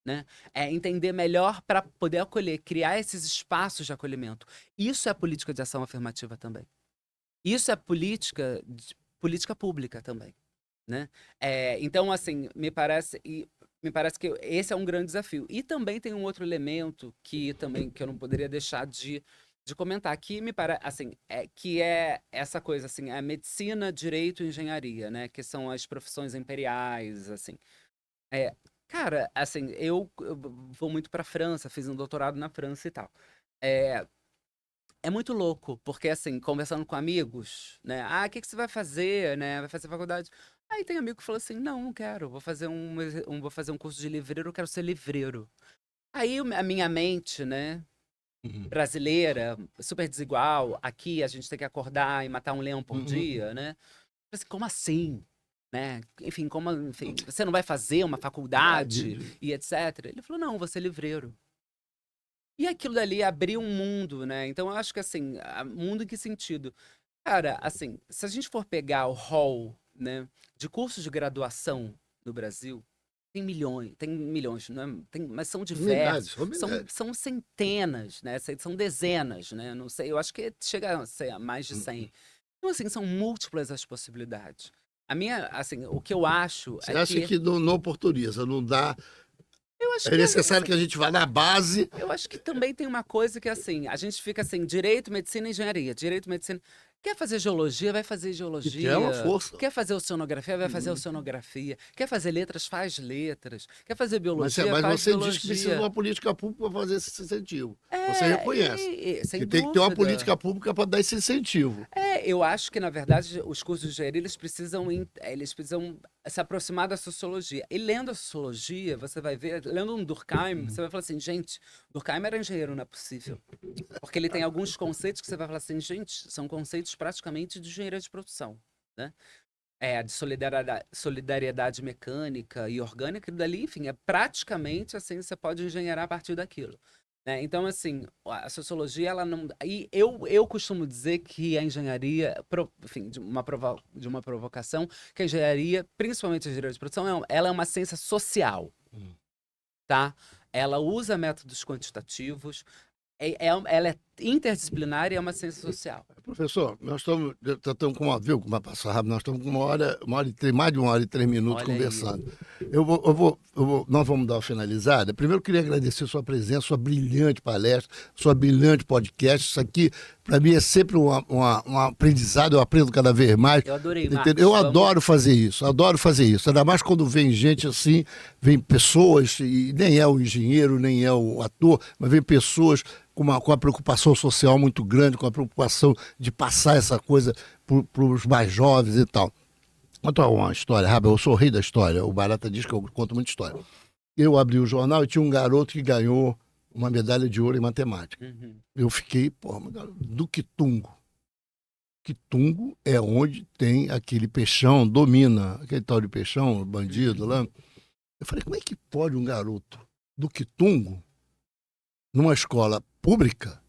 Né? É entender melhor para poder acolher, criar esses espaços de acolhimento. Isso é política de ação afirmativa também. Isso é política pública também, né? Então, assim, me parece que esse é um grande desafio. E também tem um outro elemento que eu não poderia deixar de comentar, que me parece, assim, que é essa coisa, assim, a medicina, direito e engenharia, né? Que são as profissões imperiais, assim. É, cara, assim, eu vou muito para França, fiz um doutorado na França e tal. É, é muito louco, porque assim, conversando com amigos, né? Ah, o que que você vai fazer, né? Vai fazer faculdade? Aí tem amigo que falou assim: não, não quero, vou fazer um curso de livreiro, eu quero ser livreiro. Aí a minha mente, né, Uhum. brasileira, super desigual, aqui a gente tem que acordar e matar um leão por Uhum. dia, né? Falei assim, como assim? Né? Enfim, enfim, você não vai fazer uma faculdade e etc. Ele falou: não, vou ser livreiro. E aquilo dali abriu um mundo, né? Então eu acho que assim, mundo em que sentido? Cara, assim, se a gente for pegar o hall, né, de cursos de graduação no Brasil, tem milhões, não é? Mas são diversos, Milhares, são milhares. são centenas, né? São dezenas, né? Não sei, eu acho que chega a ser a mais de 100. Então, assim, são múltiplas as possibilidades. Assim, o que eu acho Você é acha que, que não oportuniza, não dá. eu acho É que, necessário assim, que a gente vá na base. eu acho que também tem uma coisa que, assim, a gente fica assim, direito, medicina e engenharia. Direito, medicina. Quer fazer geologia, vai fazer Que é uma geologia. força. Quer fazer oceanografia, vai fazer oceanografia. Quer fazer letras, faz letras. Quer fazer biologia, Mas faz você diz que precisa de biologia. uma política pública para fazer esse incentivo. Você reconhece Sem que tem que ter uma dúvida. política pública para dar esse incentivo. Eu acho que, na verdade, os cursos de engenharia, eles precisam se aproximar da sociologia. E lendo a sociologia, você vai ver, lendo um Durkheim, você vai falar assim, gente, Durkheim era engenheiro, não é possível. Porque ele tem alguns conceitos que você vai falar assim, gente, são conceitos praticamente de engenharia de produção, né? De solidariedade mecânica e orgânica, e dali, enfim, é praticamente assim, você pode engenheirar a partir daquilo. Né? Então, assim, a sociologia, ela não. E eu costumo dizer que a engenharia, enfim, de uma provocação, que a engenharia, principalmente a engenharia de produção, ela é uma ciência social, tá? Ela usa métodos quantitativos, ela é interdisciplinar e é uma ciência social. Professor, estamos com viu como vai passar rápido? Nós estamos com mais de 1 hora e 3 minutos Olha aí. conversando. Nós vamos dar uma finalizada. Primeiro, eu queria agradecer sua presença, sua brilhante palestra, sua brilhante podcast. Isso aqui, para mim, é sempre um aprendizado, eu aprendo cada vez mais. Eu adorei, Entendeu? Marcos. Eu adoro fazer isso, adoro fazer isso. Ainda mais quando vem gente assim, vem pessoas, e nem é o engenheiro, nem é o ator, mas vem pessoas com uma preocupação social muito grande, com a preocupação de passar essa coisa para os mais jovens e tal. Vou contar uma história, Rabi, eu sou o rei da história, o Barata diz que eu conto muita história. Eu abri o jornal e tinha um garoto que ganhou uma medalha de ouro em matemática. Uhum. Eu fiquei, porra, Duque Tungo. Quitungo é onde tem aquele peixão, domina, aquele tal de peixão, bandido lá. Eu falei, como é que pode um garoto do Quitungo, numa escola pública,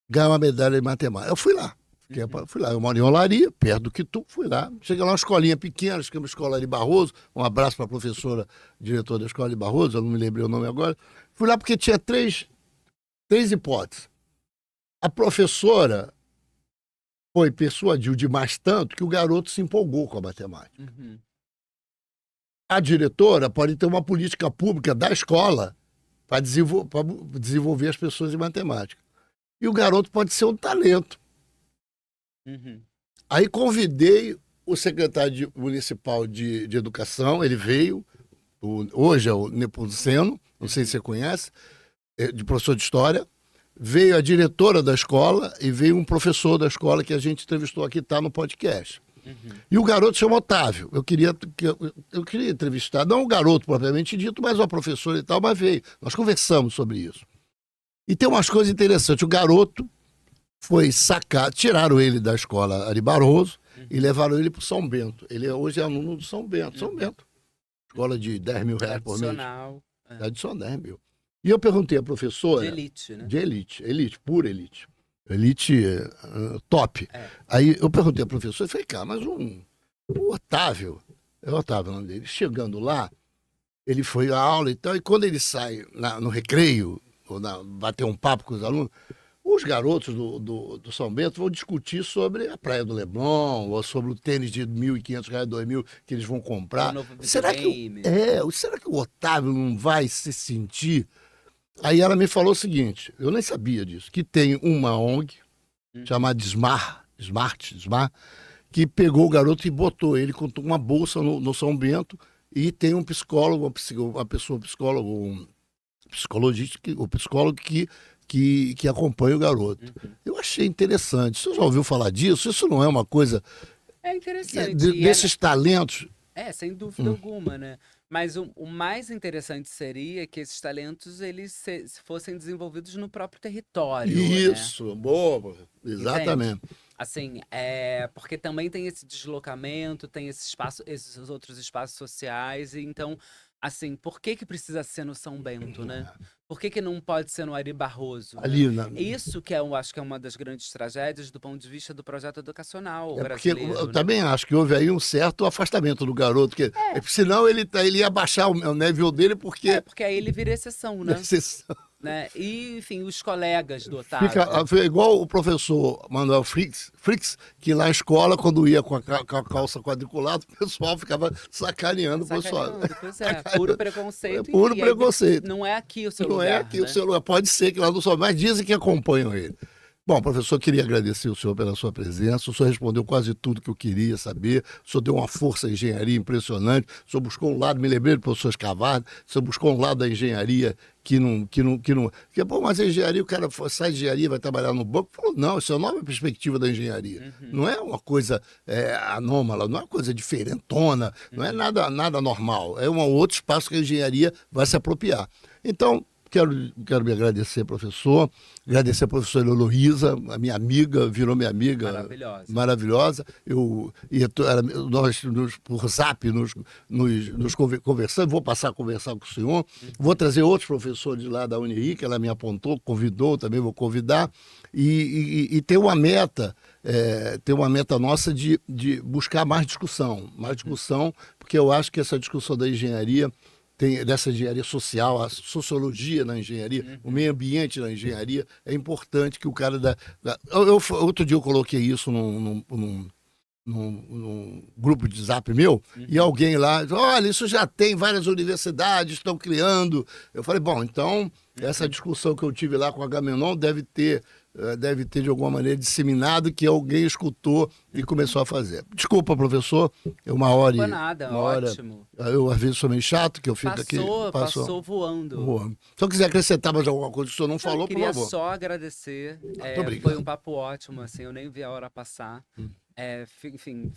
ganhar uma medalha de matemática? Eu fui lá. Fui lá, eu moro em Olaria, perto do Quitungo, fui lá. Cheguei lá, uma escolinha pequena, acho que é uma escola de Barroso. Um abraço para a professora, diretora da escola de Barroso, eu não me lembrei o nome agora. Fui lá porque tinha três hipóteses. A professora persuadiu demais tanto que o garoto se empolgou com a matemática. Uhum. A diretora pode ter uma política pública da escola para desenvolver as pessoas em matemática. E o garoto pode ser um talento. Uhum. Aí convidei o secretário municipal de educação, ele veio, hoje é o Nepomuceno, não sei se você conhece, de professor de história, veio a diretora da escola e veio um professor da escola que a gente entrevistou aqui, está no podcast. Uhum. E o garoto chama Otávio. Eu queria entrevistar, não o garoto propriamente dito, mas uma professora e tal, mas veio. Nós conversamos sobre isso. E tem umas coisas interessantes. O garoto foi sacado, tiraram ele da escola Ari Barroso e levaram ele para o São Bento. Ele hoje é aluno do São Bento. São Bento. Escola de R$10 mil por mês. Adicional, 10 mil. E eu perguntei à professora... De elite, né? De elite, pura elite. Elite top. Aí eu perguntei à professora, falei, cara, mas o Otávio, é o Otávio o nome dele, chegando lá, ele foi à aula e tal, e quando ele sai no recreio, ou bater um papo com os alunos, os garotos do São Bento vão discutir sobre a Praia do Leblon, ou sobre o tênis de R$1.500, R$2.000 que eles vão comprar. Será que o Otávio não vai se sentir... Aí ela me falou o seguinte, eu nem sabia disso, que tem uma ONG chamada Smart, que pegou o garoto e botou ele com uma bolsa no São Bento e tem um psicólogo, uma pessoa psicólogo, um psicologista, o psicólogo que acompanha o garoto. Eu achei interessante. Você já ouviu falar disso? Isso não é uma coisa... É interessante. Desses talentos... Sem dúvida alguma, né? Mas o mais interessante seria que esses talentos eles fossem desenvolvidos no próprio território, Isso, né? boa, exatamente. Entende? Assim, porque também tem esse deslocamento, tem esses outros espaços sociais, e então, assim, por que precisa ser no São Bento, né? Por que não pode ser no Ari Barroso? Ali, Isso que eu acho que é uma das grandes tragédias do ponto de vista do projeto educacional brasileiro. Porque eu né? também acho que houve aí um certo afastamento do garoto, porque senão ele ia baixar o nível dele, porque... Porque aí ele vira exceção, né? Exceção. Né? E, enfim, os colegas do Otávio. Fica igual o professor Manuel Frix, que lá na escola, quando ia com a calça quadriculada, o pessoal ficava sacaneando o pessoal. Pois puro preconceito. Puro preconceito. Não é aqui o seu lugar. Não é aqui o seu lugar. Pode ser que lá no São, mas dizem que acompanham ele. Bom, professor, queria agradecer o senhor pela sua presença. O senhor respondeu quase tudo que eu queria saber. O senhor deu uma força à engenharia impressionante. O senhor buscou um lado, me lembrei do professor Escavado, o senhor buscou um lado da engenharia que bom, mas a engenharia, o cara sai de engenharia, vai trabalhar no banco. Falou, não, isso é uma nova perspectiva da engenharia. Não é uma coisa anômala, não é uma coisa diferentona, não é nada normal. É um outro espaço que a engenharia vai se apropriar. Então, quero me agradecer, professor. Agradecer a professora Heloísa, a minha amiga, virou minha amiga. Maravilhosa. Nós, por zap, nos conversamos. Vou passar a conversar com o senhor. Vou trazer outros professores lá da Unirio, que ela me apontou, convidou, também vou convidar. E ter uma meta, nossa de buscar mais discussão, porque eu acho que essa discussão da engenharia, dessa engenharia social, a sociologia na engenharia, o meio ambiente na engenharia, é importante que o cara outro dia eu coloquei isso num grupo de zap meu, e alguém lá, olha, isso já tem, várias universidades estão criando. Eu falei, bom, então, essa discussão que eu tive lá com a Agamenon deve ter de alguma maneira disseminado, que alguém escutou e começou a fazer. Desculpa, professor, uma hora Não foi nada, ótimo. Eu às vezes sou meio chato, que eu fico aqui. Passou voando. Se eu quiser acrescentar mais alguma coisa que o senhor não falou, por favor. Eu queria só agradecer. Muito obrigado. Foi um papo ótimo, assim, eu nem vi a hora passar. Enfim,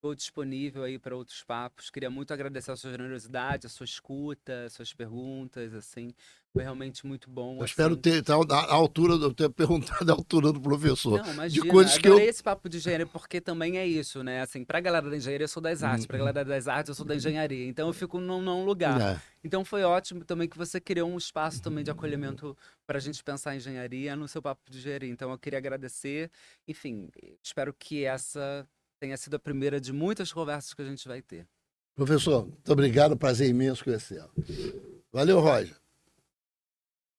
Estou disponível aí para outros papos. Queria muito agradecer a sua generosidade, a sua escuta, as suas perguntas, assim. Foi realmente muito bom, Eu espero assim. ter a altura, eu ter perguntado a altura do professor. Não, De imagina, coisas que eu. adorei esse papo de engenharia, porque também é isso, né? Assim, pra galera da engenharia, eu sou das artes, pra galera das artes, eu sou da engenharia. Então, eu fico num lugar. É. Então, foi ótimo também que você criou um espaço também de acolhimento pra gente pensar em engenharia no seu papo de engenharia. Então, eu queria agradecer. Enfim, espero que essa tenha sido a primeira de muitas conversas que a gente vai ter. Professor, muito obrigado, prazer imenso conhecê-lo. Valeu, Roger.